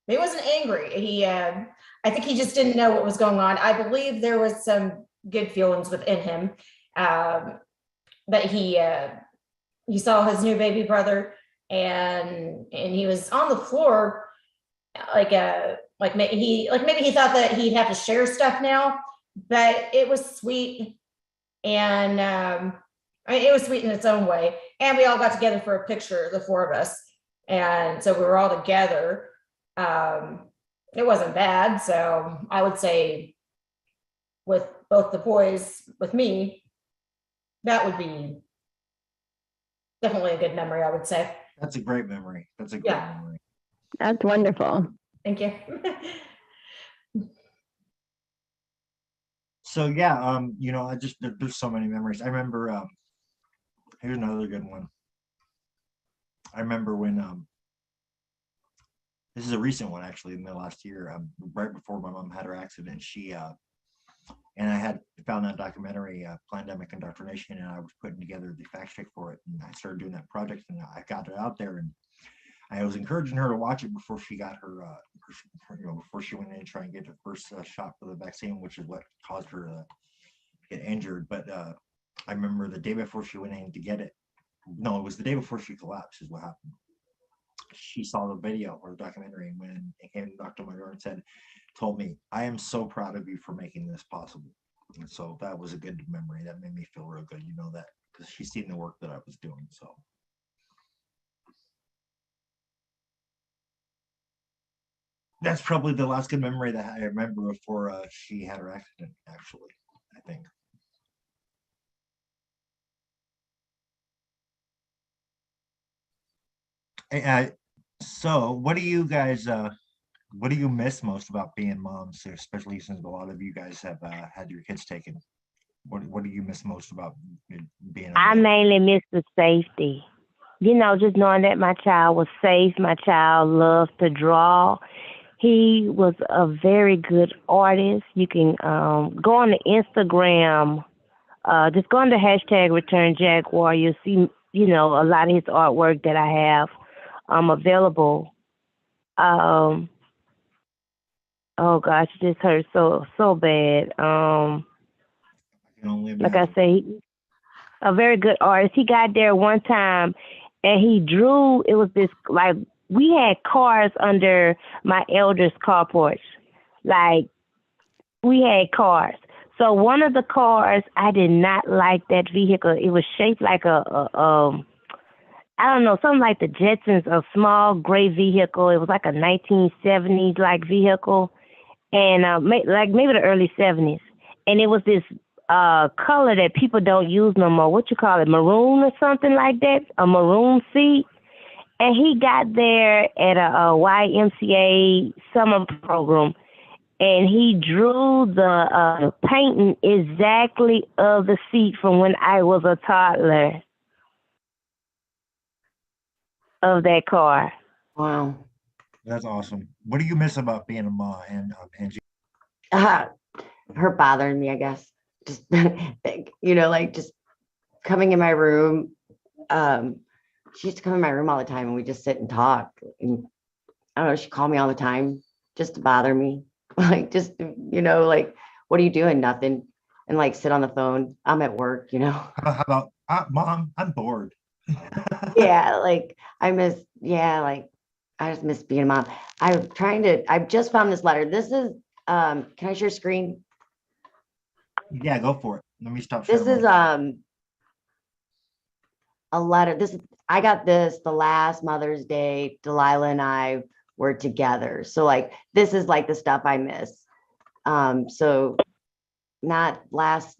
wasn't angry. I think he just didn't know what was going on. I believe there was some good feelings within him, that he saw his new baby brother, and he was on the floor, maybe he thought that he'd have to share stuff now, but it was sweet, and it was sweet in its own way. And we all got together for a picture, the four of us, And so we were all together. It wasn't bad. So I would say with both the boys, with me, that would be definitely a good memory, I would say. That's a great memory. That's a great memory. That's wonderful. Thank you. So yeah, you know, there's so many memories. I remember here's another good one. I remember when this is a recent one actually, in the last year, right before my mom had her accident, she and I had found that documentary, Pandemic Indoctrination, and I was putting together the fact check for it, and I started doing that project, and I got it out there, and I was encouraging her to watch it before she got her, you know, before she went in and try and get her first shot for the vaccine, which is what caused her to get injured. But I remember the day before she went in to get it. No, it was the day before she collapsed is what happened. She saw the video or the documentary and went in and came to Dr. Mayor and told me, I am so proud of you for making this possible. And so that was a good memory. That made me feel real good, you know, that because she's seen the work that I was doing. So that's probably the last good memory that I remember before she had her accident, actually, I think. So what do you guys what do you miss most about being moms, especially since a lot of you guys have had your kids taken? What do you miss most about being a I mom? mainly miss the safety. You know, just knowing that my child was safe. My child loved to draw. He was a very good artist. You can go on the Instagram, just go on the hashtag Return Jaguar. You'll see, you know, a lot of his artwork that I have available. Oh gosh, it just hurt so bad. I can only Like I imagine. say, a very good artist. He got there one time and he drew. It was this, like, we had cars under my elder's carport. Like, we had cars. So one of the cars, I did not like that vehicle. It was shaped like I don't know, something like the Jetsons, a small gray vehicle. It was like a 1970s like vehicle, and like maybe the early 70s. And it was this color that people don't use no more. What you call it, maroon or something like that? A maroon seat. And he got there at a YMCA summer program, and he drew the painting exactly of the seat from when I was a toddler of that car. Wow. That's awesome. What do you miss about being a mom, and Angie? Her bothering me, I guess. Just, you know, like just coming in my room. She used to come in my room all the time and we just sit and talk. And I don't know, she called me all the time just to bother me. Like, just, you know, like, what are you doing? Nothing. And like sit on the phone. I'm at work, you know. How about Mom, I'm bored. Yeah, like like I just miss being a mom. I've just found this letter. This is, can I share screen? Yeah, go for it. Let me stop This sharing is my- a letter. I got this the last Mother's Day. Delilah and I were together. So like, this is like the stuff I miss. So not last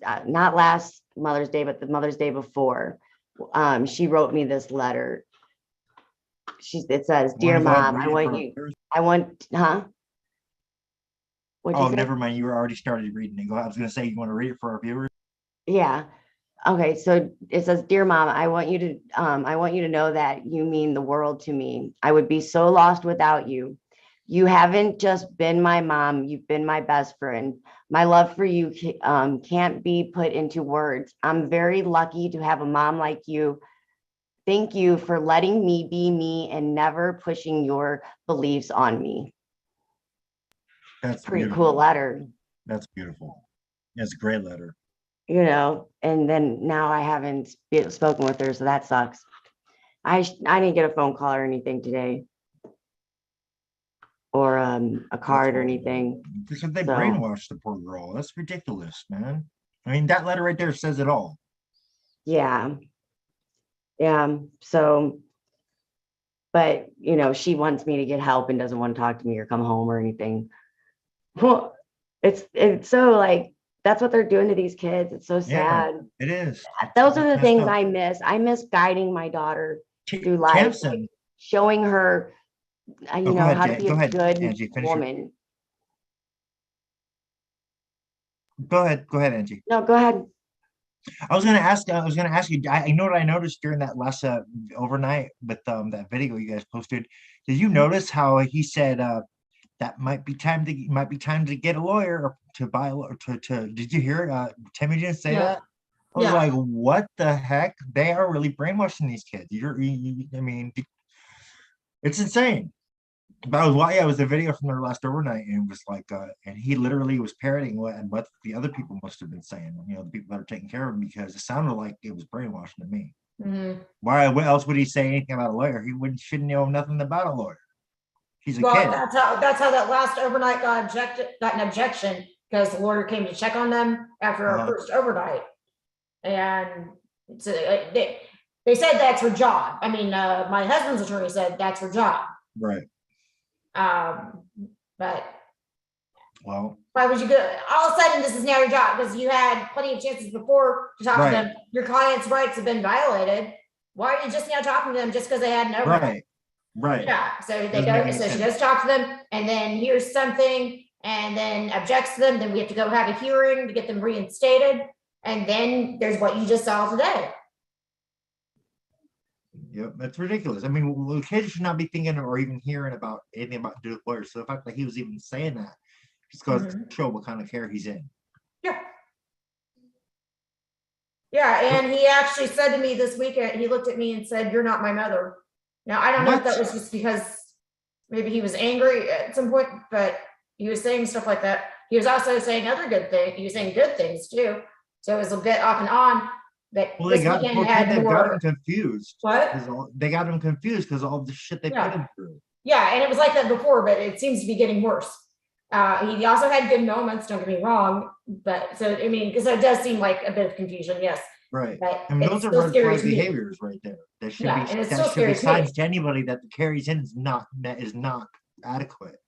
Mother's Day, but the Mother's Day before. She wrote me this letter. It says, "Dear Wanna go ahead and Mom, I read it want for you, our viewers? What'd you Oh, say? never mind. You already started reading it. I was going to say, you want to read it for our viewers? Yeah. Okay. So it says, "Dear Mom, I want you to know that you mean the world to me. I would be so lost without you. You haven't just been my mom, you've been my best friend. My love for you can't be put into words. I'm very lucky to have a mom like you. Thank you for letting me be me and never pushing your beliefs on me." That's Pretty beautiful. cool letter, That's beautiful. That's a great letter. you know, and then now I haven't spoken with her, so that sucks. I didn't get a phone call or anything today, or a card or anything. Because they So- brainwashed the poor girl. That's ridiculous, man. I mean, that letter right there says it all. Yeah. So but you know, she wants me to get help and doesn't want to talk to me or come home or anything. Well, it's so like, that's what they're doing to these kids. It's so Yeah, sad. it is. Those are the Messed things up. I miss. I miss guiding my daughter through life, Tamsin. showing her, you Oh, know, how to be go a ahead, good Angie, finish your- woman. Go ahead, Angie. No, go ahead. I was gonna ask you, I know what I noticed during that last overnight with that video you guys posted. Did you notice how he said that might be time to get a lawyer or to buy a lawyer to did you hear Timmy didn't say that? I was Yeah. like, what the heck? They are really brainwashing these kids. I mean, it's insane. But it was a video from their last overnight, and it was like, and he literally was parroting what the other people must have been saying, you know, the people that are taking care of him, because it sounded like it was brainwashing to me. Mhm. Why? What else would he say anything about a lawyer? Shouldn't know nothing about a lawyer. He's a Well, kid. that's how that last overnight got an objection, because the lawyer came to check on them after our first overnight. And it's they said that's her job. I mean, my husband's attorney said that's her job. Right. But Well, why would you go? All of a sudden, this is now your job, because you had plenty of chances before to talk Right. to them. Your client's rights have been violated. Why are you just now talking to them just because they had an overnight? right. Yeah, so they Doesn't go, make any so she sense. goes talk to them, and then here's something, and then objects to them, then we have to go have a hearing to get them reinstated, and then there's what you just saw today. Yep, that's ridiculous. I mean, well, kids should not be thinking or even hearing about anything about to do with lawyers. So the fact that he was even saying that just goes to show what kind of care he's in. Yeah. Yeah, and he actually said to me this weekend, he looked at me and said, "You're not my mother." Now, I don't know if that was just because maybe he was angry at some point, but he was saying stuff like that. He was also saying other good things. He was saying good things too. So it was a bit off and on. But Well, this they got weekend had him more. confused. What? They got him confused because all the shit they put him through. Yeah, and it was like that before, but it seems to be getting worse. He also had good moments, don't get me wrong, but so I mean, because it does seem like a bit of confusion, yes. Right. But I mean, it's those are still red scary flag to me. behaviors right there. That should Yeah, be and it's still that should scary be to me. signs to anybody that the care he's in is not adequate.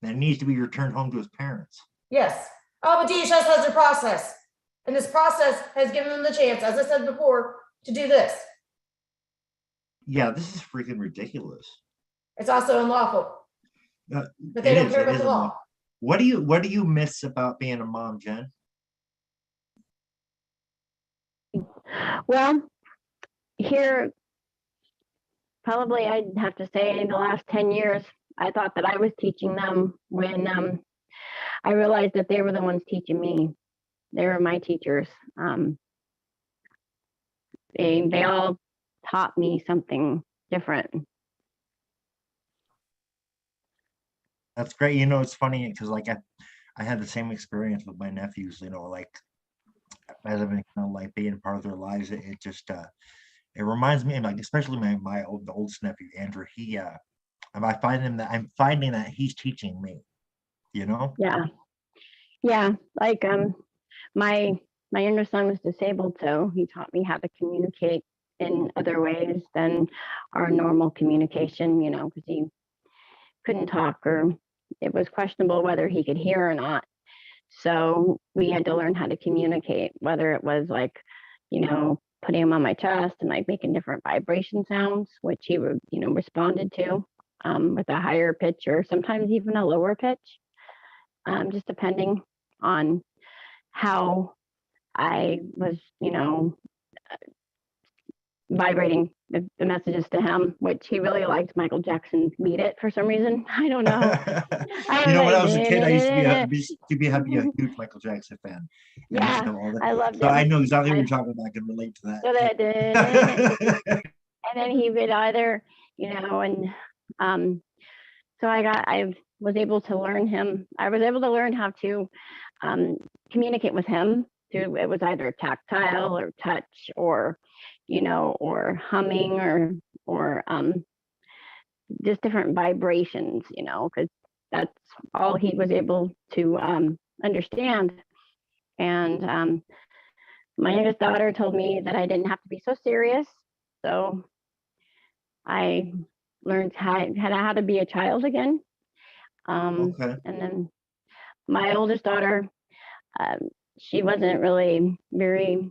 That needs to be returned home to his parents. Yes. Oh, but DHS has their process. And this process has given them the chance, as I said before, to do this. Yeah, this is freaking ridiculous. It's also unlawful. But they It don't is, care it about is the a law. law. What do you miss about being a mom, Jen? Well, here, probably I'd have to say in the last 10 years, I thought that I was teaching them when I realized that they were the ones teaching me. They were my teachers. They all taught me something different. That's great. You know, it's funny because like I had the same experience with my nephews, you know, like as I've been kind of like being part of their lives, it just it reminds me, like especially the oldest nephew, Andrew, I'm finding that he's teaching me, you know? Yeah. Like my younger son was disabled, so he taught me how to communicate in other ways than our normal communication, you know, because he couldn't talk, or it was questionable whether he could hear or not. So we had to learn how to communicate, whether it was like, you know, putting him on my chest and like making different vibration sounds, which he would, you know, responded to with a higher pitch or sometimes even a lower pitch, just depending on how I was, you know, vibrating the messages to him, which he really liked Michael Jackson's "Beat It" for some reason. I don't know. You know, when I was a kid, I used to be a huge Michael Jackson fan. Yeah, I loved so him. I know exactly what you're talking about. I can relate to that. So that and then he would either, you know, and so I was able to learn him. I was able to learn how to communicate with him through, it was either tactile or touch or, you know, or humming or just different vibrations, you know, because that's all he was able to understand. And my youngest daughter told me that I didn't have to be so serious. So I learned how to be a child again. Okay. And then my oldest daughter, she wasn't really very,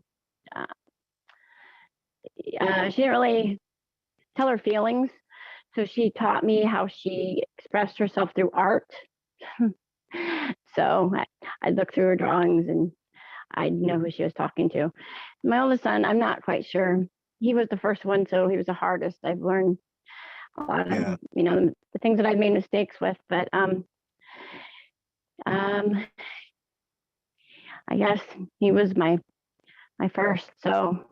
she didn't really tell her feelings. So she taught me how she expressed herself through art. So I'd look through her drawings and I'd know who she was talking to. My oldest son, I'm not quite sure. He was the first one, so he was the hardest. I've learned a lot Yeah. of, the things that I've made mistakes with, but I guess he was my first. So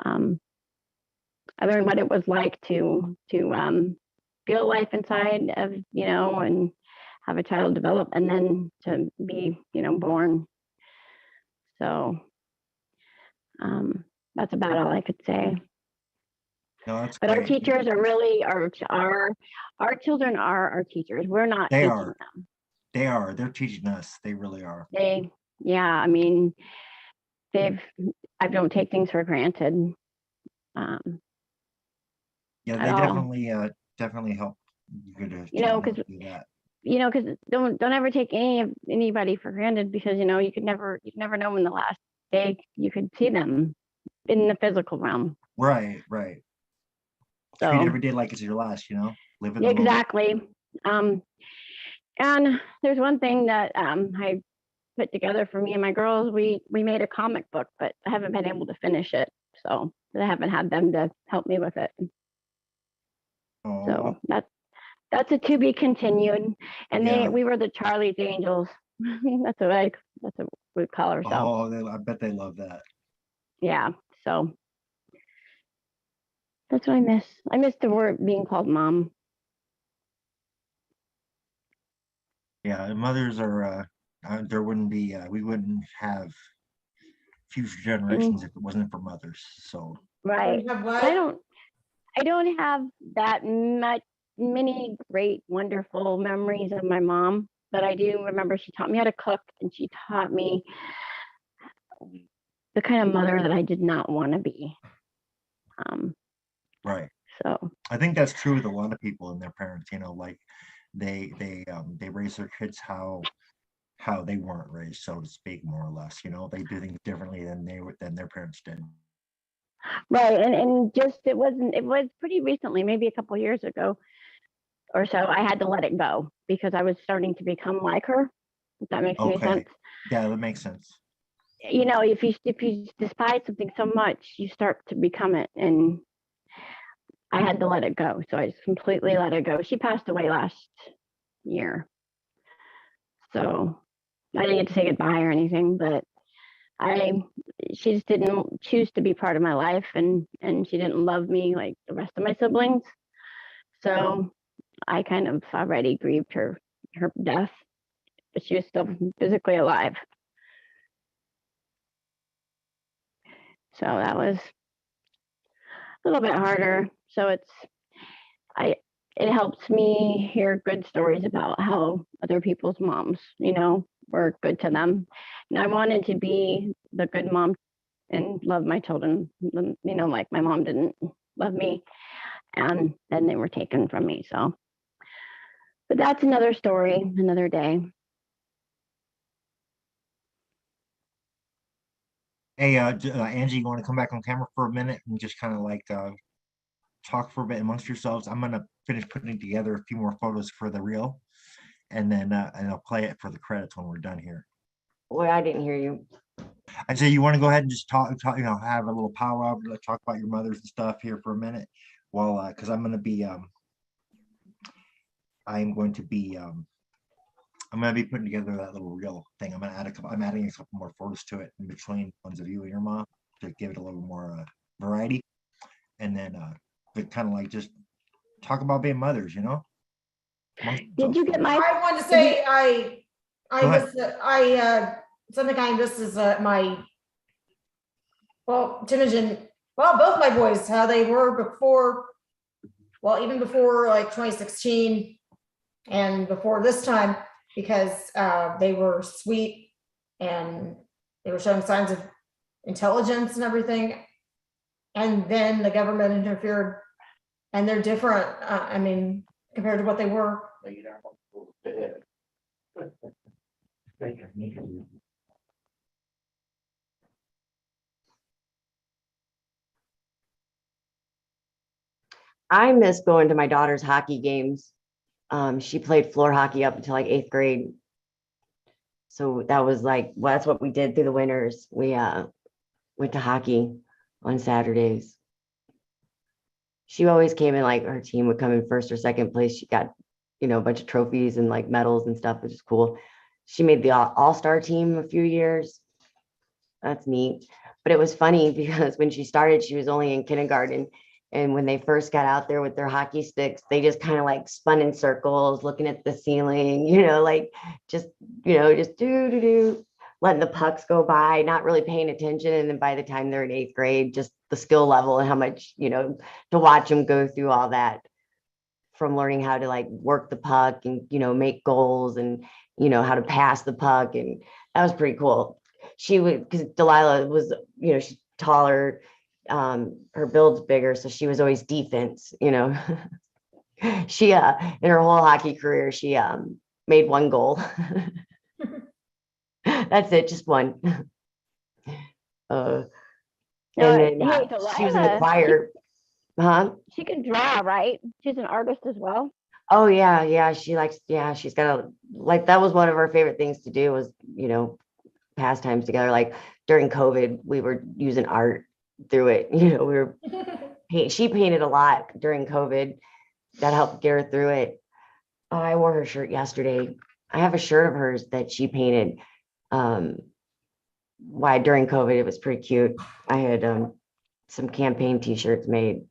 I learned what it was like to feel life inside of, and have a child develop and then to be, born. So that's about all I could say. No, that's But our great. teachers are really our children are our teachers. We're not They teaching are. them. They are. They're teaching us. They really are. I mean, I don't take things for granted. Yeah, at they all. definitely help you to Because do that. because don't ever take anybody for granted, because you could never know when the last day you could see them in the physical realm. Right. Treat So every day like it's your last, live in the moment. exactly. And there's one thing that I put together for me and my girls. We made a comic book, but I haven't been able to finish it, so I haven't had them to help me with it. Oh, So that's a to be continued. And Yeah. we were the Charlie's Angels. that's what we call ourselves. I bet they love that. Yeah. So that's what I miss. I miss the word being called mom. Yeah, and mothers are, there wouldn't be, we wouldn't have future generations if it wasn't for mothers. So, Right. You have I what? don't have that many great, wonderful memories of my mom, but I do remember she taught me how to cook, and she taught me the kind of mother that I did not want to be. right. So I think that's true with a lot of people and their parents, like they raise their kids how they weren't raised, so to speak, more or less. They do things differently than their parents did. right, and just it was pretty recently, maybe a couple years ago or so, I had to let it go because I was starting to become like her. If that makes any Okay. sense. Yeah, that makes sense. If you despise something so much, you start to become it, and I had to let it go. So I just completely let it go. She passed away last year, so I didn't get to say goodbye or anything, but she just didn't choose to be part of my life, and she didn't love me like the rest of my siblings. So I kind of already grieved her death, but she was still physically alive. So that was a little bit harder. So it helps me hear good stories about how other people's moms, were good to them. And I wanted to be the good mom and love my children, like my mom didn't love me, and then they were taken from me. So, but that's another story, another day. Hey, Angie, you want to come back on camera for a minute and just kind of like talk for a bit amongst yourselves? I'm gonna finish putting together a few more photos for the reel, and then and I'll play it for the credits when we're done here. Well, I didn't hear you. I say you want to go ahead and just talk, have a little powwow, talk about your mothers and stuff here for a minute, while because I'm going to be I'm going to be putting together that little reel thing. I'm adding a couple more photos to it in between ones of you and your mom to give it a little more variety, and then kind of like just talk about being mothers, Did you get my? I want to say something I missed is Timogen, both my boys, how they were before, even before like 2016 and before this time, because they were sweet and they were showing signs of intelligence and everything. And then the government interfered and they're different, I mean, compared to what they were. I miss going to my daughter's hockey games. She played floor hockey up until like 8th grade. So that was like, well, that's what we did through the winters. We went to hockey on Saturdays. She always came in, like her team would come in first or second place. She got, you know, a bunch of trophies and like medals and stuff, which is cool. She made the all-star team a few years. That's neat. But it was funny because when she started, she was only in kindergarten. And when they first got out there with their hockey sticks, they just kind of like spun in circles, looking at the ceiling, you know, like just, you know, just do, letting the pucks go by, not really paying attention. And then by the time they're in 8th grade, just the skill level and how much, you know, to watch them go through all that, from learning how to like work the puck and, you know, make goals and, you know, how to pass the puck. And that was pretty cool. She would, because Delilah was, you know, she's taller, her build's bigger, so she was always defense, you know. She in her whole hockey career, she made 1 goal. That's it, just one. And then hey, she was in the Delilah, choir. she can draw, right? She's an artist as well. Oh yeah, she likes, yeah, she's got a, like, that was one of her favorite things to do was, you know, pastimes together. Like during COVID, we were using art through it, you know, we were she painted a lot during COVID. That helped get her through it. Oh, I wore her shirt yesterday. I have a shirt of hers that she painted why during COVID. It was pretty cute. I had some campaign t-shirts made,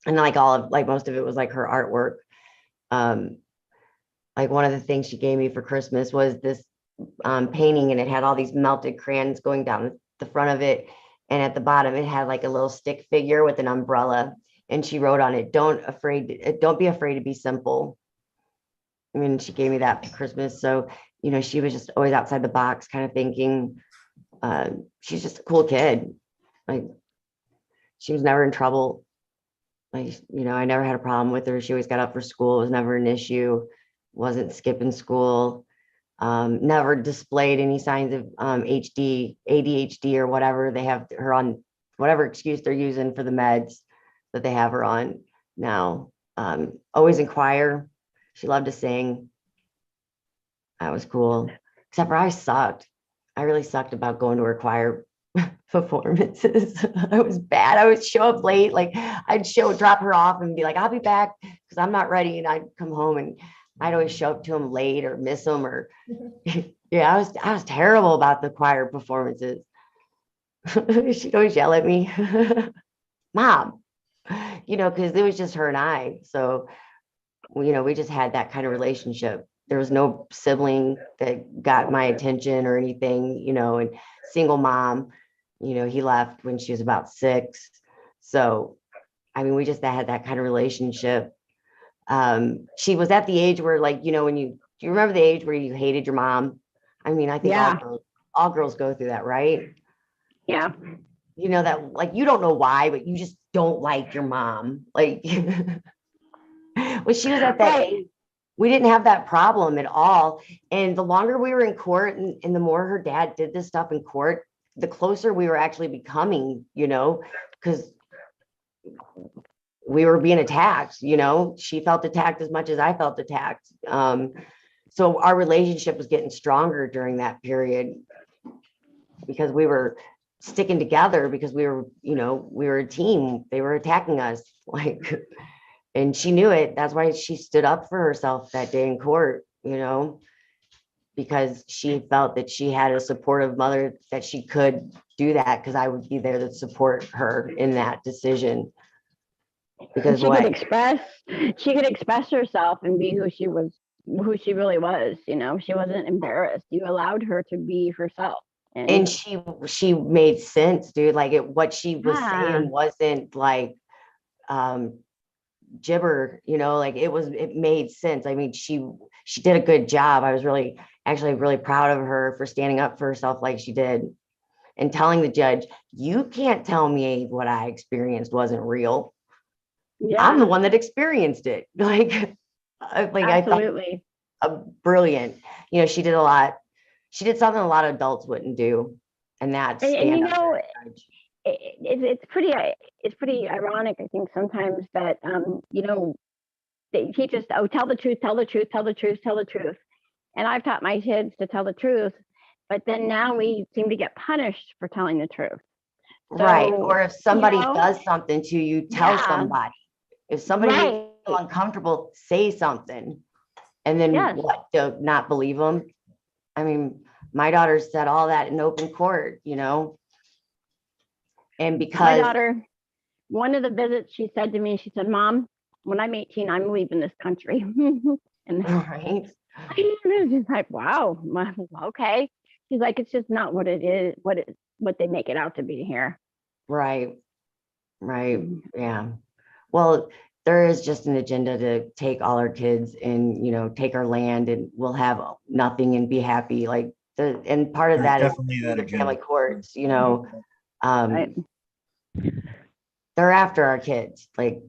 and like most of it was like her artwork. Like one of the things she gave me for Christmas was this painting, and it had all these melted crayons going down the front of it. And at the bottom, it had like a little stick figure with an umbrella. And she wrote on it, don't be afraid to be simple. I mean, she gave me that for Christmas. So, you know, she was just always outside the box kind of thinking. She's just a cool kid. Like, she was never in trouble. Like, you know, I never had a problem with her. She always got up for school. It was never an issue. Wasn't skipping school. Never displayed any signs of ADHD or whatever. They have her on, whatever excuse they're using for the meds that they have her on now. Always in choir. She loved to sing. That was cool. Except for I sucked. I really sucked about going to her choir performances. I was bad. I would show up late. Like I'd drop her off and be like, I'll be back because I'm not ready. And I'd come home and I'd always show up to them late or miss them, or yeah, I was terrible about the choir performances. She'd always yell at me, Mom, you know, because it was just her and I. So, you know, we just had that kind of relationship. There was no sibling that got my attention or anything, you know, and single mom, you know, he left when she was about 6. So, I mean, we just had that kind of relationship. She was at the age where, like, you know, do you remember the age where you hated your mom? I mean, I think all girls go through that, right? Yeah. You know, that, like, you don't know why, but you just don't like your mom. Like, when she was at that age, we didn't have that problem at all. And the longer we were in court and the more her dad did this stuff in court, the closer we were actually becoming, you know, because we were being attacked, you know, she felt attacked as much as I felt attacked. So our relationship was getting stronger during that period because we were sticking together, because we were, you know, we were a team. They were attacking us, like, and she knew it. That's why she stood up for herself that day in court, you know, because she felt that she had a supportive mother, that she could do that, because I would be there to support her in that decision. Because she could express herself and be who she really was, you know. She wasn't embarrassed. You allowed her to be herself. And she made sense, dude. Like what she was saying wasn't like gibber, you know, like it made sense. I mean, she did a good job. I was really proud of her for standing up for herself like she did, and telling the judge, you can't tell me what I experienced wasn't real. I'm the Yeah, one that experienced it. I thought absolutely. brilliant. You know, she did a lot. She did something a lot of adults wouldn't do, and that's And stand you up to know, a judge. it's pretty ironic, I think, sometimes that you know, they teach us, oh, tell the truth, tell the truth, tell the truth, tell the truth. And I've taught my kids to tell the truth, but then now we seem to get punished for telling the truth. Right. So, Or if somebody know, does something to you, tell yeah, somebody. If somebody makes you right. feel uncomfortable, say something. And then Yes. what? Do not believe them? I mean, my daughter said all that in open court, you know. And My because daughter, one of the visits, she said to me, she said, Mom, when I'm 18, I'm leaving this country. And right. she's like, wow, okay. She's like, it's just not what it is, what they make it out to be here. Right. Right. Yeah. Well, there is just an agenda to take all our kids and, you know, take our land, and we'll have nothing and be happy. Like and part of There's that is definitely that the family agenda. courts, you know. Right. They're after our kids. Like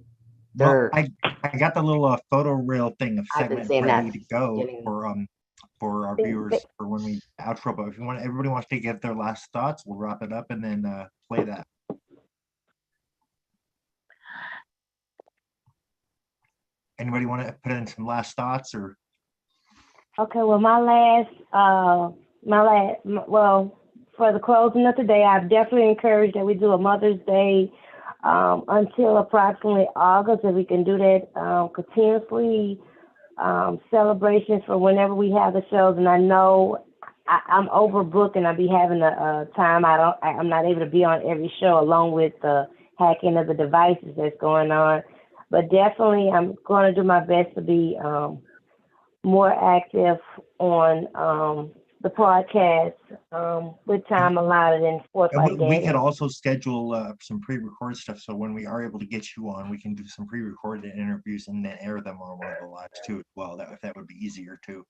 Well, they're I got the little photo reel thing of I've been segment saying ready that to go getting for our They- viewers for when we outro. But if you want, everybody wants to give their last thoughts, we'll wrap it up and then play that. Anybody want to put in some last thoughts or? Okay, well, well, for the closing of today, I've definitely encouraged that we do a Mother's Day until approximately August, if we can do that continuously, celebrations for whenever we have the shows. And I know I'm overbooked and I'll be having a time. I'm not able to be on every show, along with the hacking of the devices that's going on. But definitely, I'm going to do my best to be more active on the podcast with time allotted and forth And like that. we could also schedule some pre-recorded stuff. So when we are able to get you on, we can do some pre-recorded interviews and then air them on one of the lives too as well. If that would be easier too.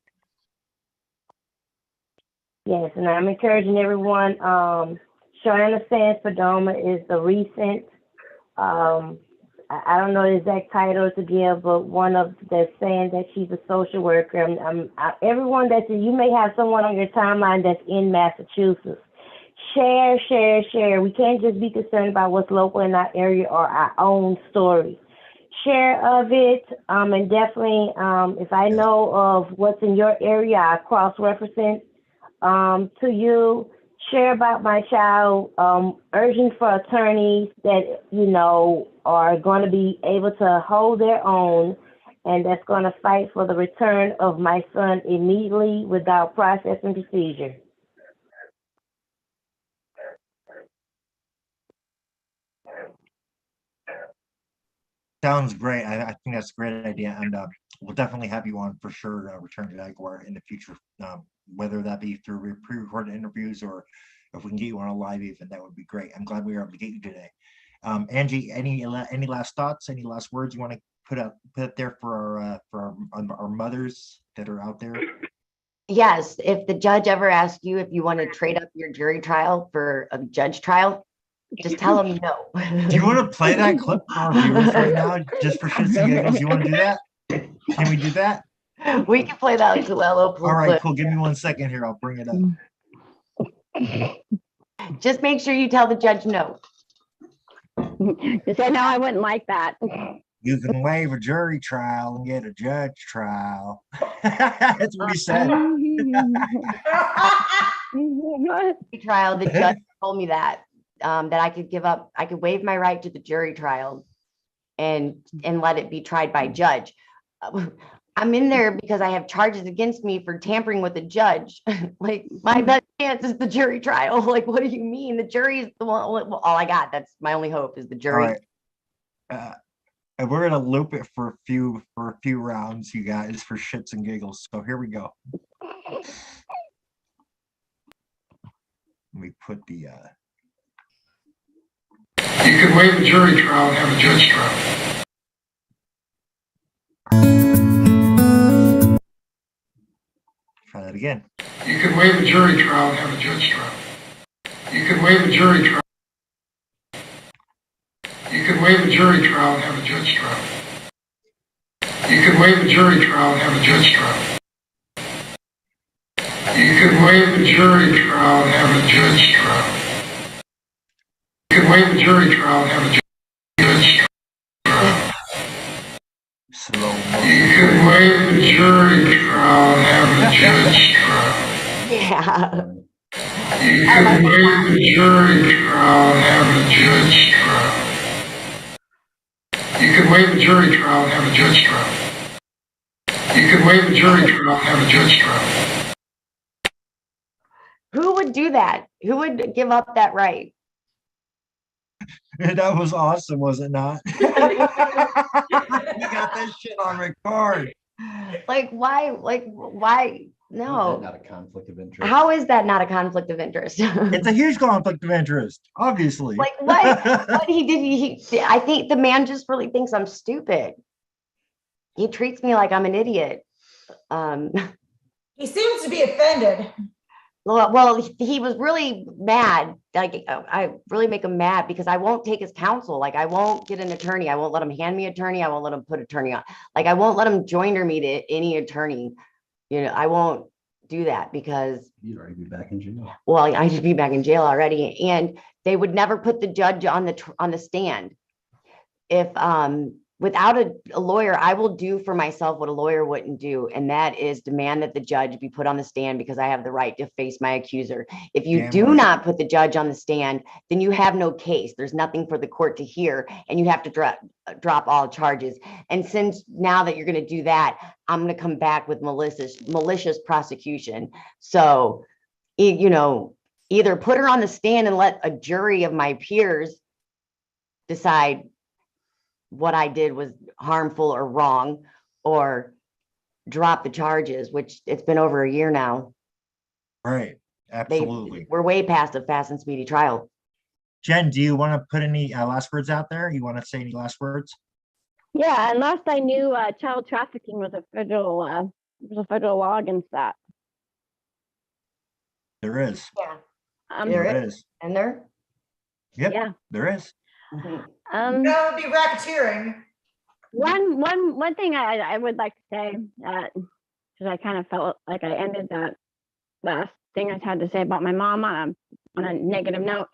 Yes, and I'm encouraging everyone. Joanna Sands Padoma is the recent, I don't know the exact title to give, but one of that's saying that she's a social worker. Everyone you may have someone on your timeline that's in Massachusetts. Share. We can't just be concerned about what's local in our area or our own story. Share of it, and definitely, if I know of what's in your area, I cross-reference to you. Share about my child, urging for attorneys that, you know, are going to be able to hold their own and that's going to fight for the return of my son immediately without process and procedure. Sounds great. I think that's a great idea, and we'll definitely have you on for sure. Return to Jaguar in the future, whether that be through pre-recorded interviews or if we can get you on a live event, that would be great. I'm glad we were able to get you today. Angie, any last thoughts? Any last words you want to put up there for our mothers that are out there? Yes. If the judge ever asks you if you want to trade up your jury trial for a judge trial, just tell them no. Do you want to play that clip for our viewers right now, just for shits and giggles? You want to do that? Can we do that? We can play that Coelho All right, clip. cool. Give me 1 second here. I'll bring it up. Just make sure you tell the judge no. You say, no, I wouldn't like that. You can waive a jury trial and get a judge trial. That's what he said. Trial, the judge told me that I could waive my right to the jury trial and let it be tried by judge. I'm in there because I have charges against me for tampering with a judge. Like, my best chance is the jury trial. Like, what do you mean? The jury is the one, all I got. That's my only hope, is the jury. All right. And we're gonna loop it for a few rounds, you guys, for shits and giggles. So here we go. Let me put the You could waive a jury trial and have a judge trial. try that again. You could waive a jury trial and have a judge trial. You could waive a jury trial. You could waive a jury trial and have a judge trial. You could waive a jury trial and have a judge trial. You could waive a jury trial and have a judge trial. You could waive a jury trial and have a judge trial. Slow You motion. could waive a jury trial and have a judge trial. Yeah. You could waive a jury trial and have a judge trial. You could waive a jury trial and have a judge trial. You could waive a jury trial and have a judge trial. Who would do that? Who would give up that right? That was awesome, was it not? We got this shit on record. Like, why? Like, why? No. Not a conflict of interest. How is that not a conflict of interest? It's a huge conflict of interest, obviously. Like, what? What he did? I think the man just really thinks I'm stupid. He treats me like I'm an idiot. He seems to be offended. Well, he was really mad. Like, I really make him mad because I won't take his counsel. Like, I won't get an attorney. I won't let him hand me attorney. I won't let him put attorney on. Like, I won't let him joiner me to any attorney. You know, I won't do that because, You'd already be back in jail. well, I should be back in jail already. And they would never put the judge on the stand. If without a lawyer, I will do for myself what a lawyer wouldn't do, and that is demand that the judge be put on the stand because I have the right to face my accuser. If you Damn do right. not put the judge on the stand, then you have no case. There's nothing for the court to hear, and you have to drop all charges. And since now that you're going to do that, I'm going to come back with malicious prosecution. So, you know, either put her on the stand and let a jury of my peers decide what I did was harmful or wrong, or drop the charges, which it's been over a year now. Right, absolutely. We're way past a fast and speedy trial. Jen, do you want to put any last words out there? You want to say any last words? Yeah, and last I knew, child trafficking was a federal law against that. There is. Yeah. There There is. And there? Yep, Yeah. there is. Um, That would be racketeering. one thing I would like to say, because I kind of felt like I ended that last thing I had to say about my mom on a negative note,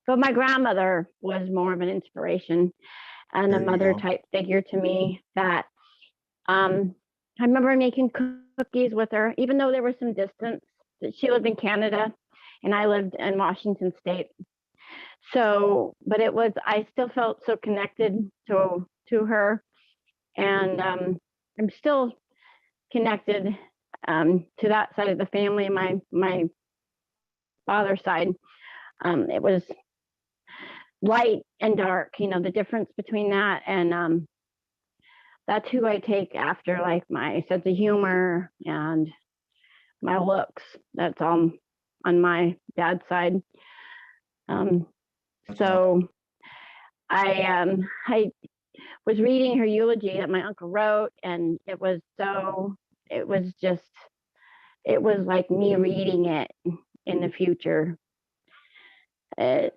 but my grandmother was more of an inspiration and a There you mother go. type figure to me that I remember making cookies with her, even though there was some distance. She lived in Canada and I lived in Washington State. So, but I still felt so connected to her, and I'm still connected to that side of the family, my father's side. It was light and dark, you know, the difference between that, and that's who I take after, like my sense of humor and my looks. That's all on my dad's side. So I was reading her eulogy that my uncle wrote, and it was like me reading it in the future. It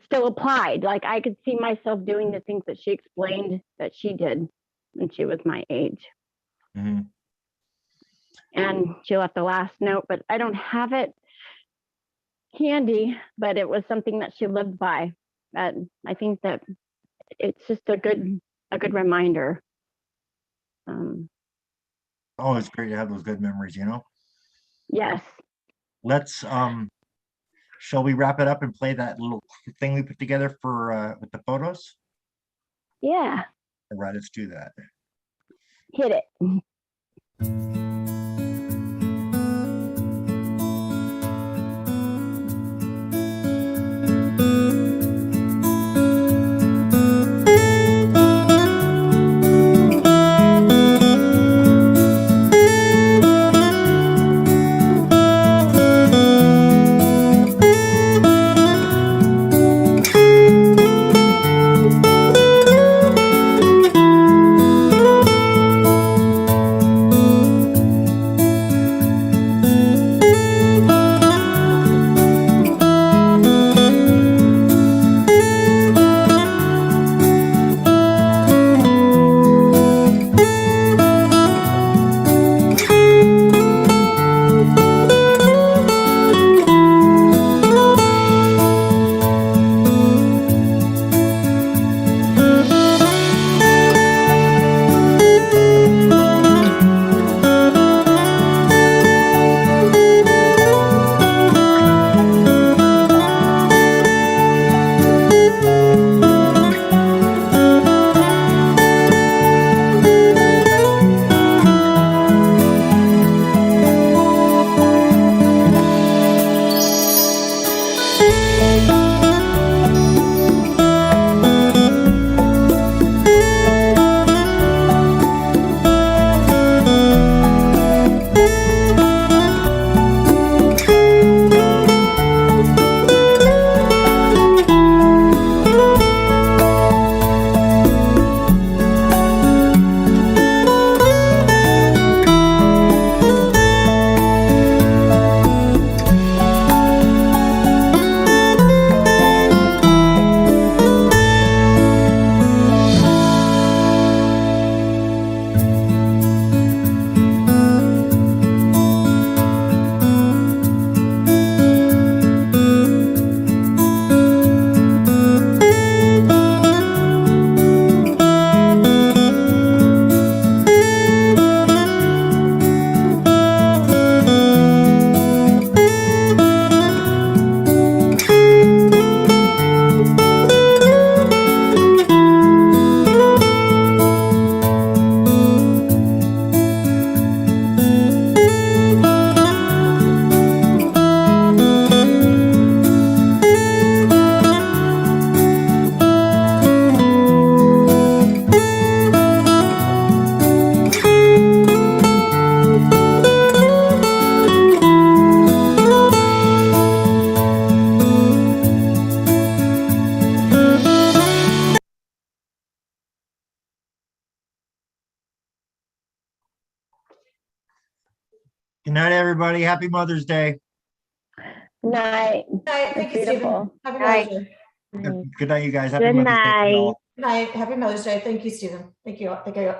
still applied. Like I could see myself doing the things that she explained that she did when she was my age. Mhm. And she left the last note, but I don't have it handy, but it was something that she lived by. And I think that it's just a good reminder. Oh, it's great to have those good memories, you know? Yes. Let's, shall we wrap it up and play that little thing we put together for, with the photos? Yeah. All right, let's do that. Hit it. Good night, everybody. Happy Mother's Day. Night. Good night. Thank you, Stephen. Beautiful. Happy Night. Mother's Day. Good night, you guys. Happy Good Mother's Day to night. y'all. Good night. Happy Mother's Day. Thank you, Stephen. Thank you. Thank you.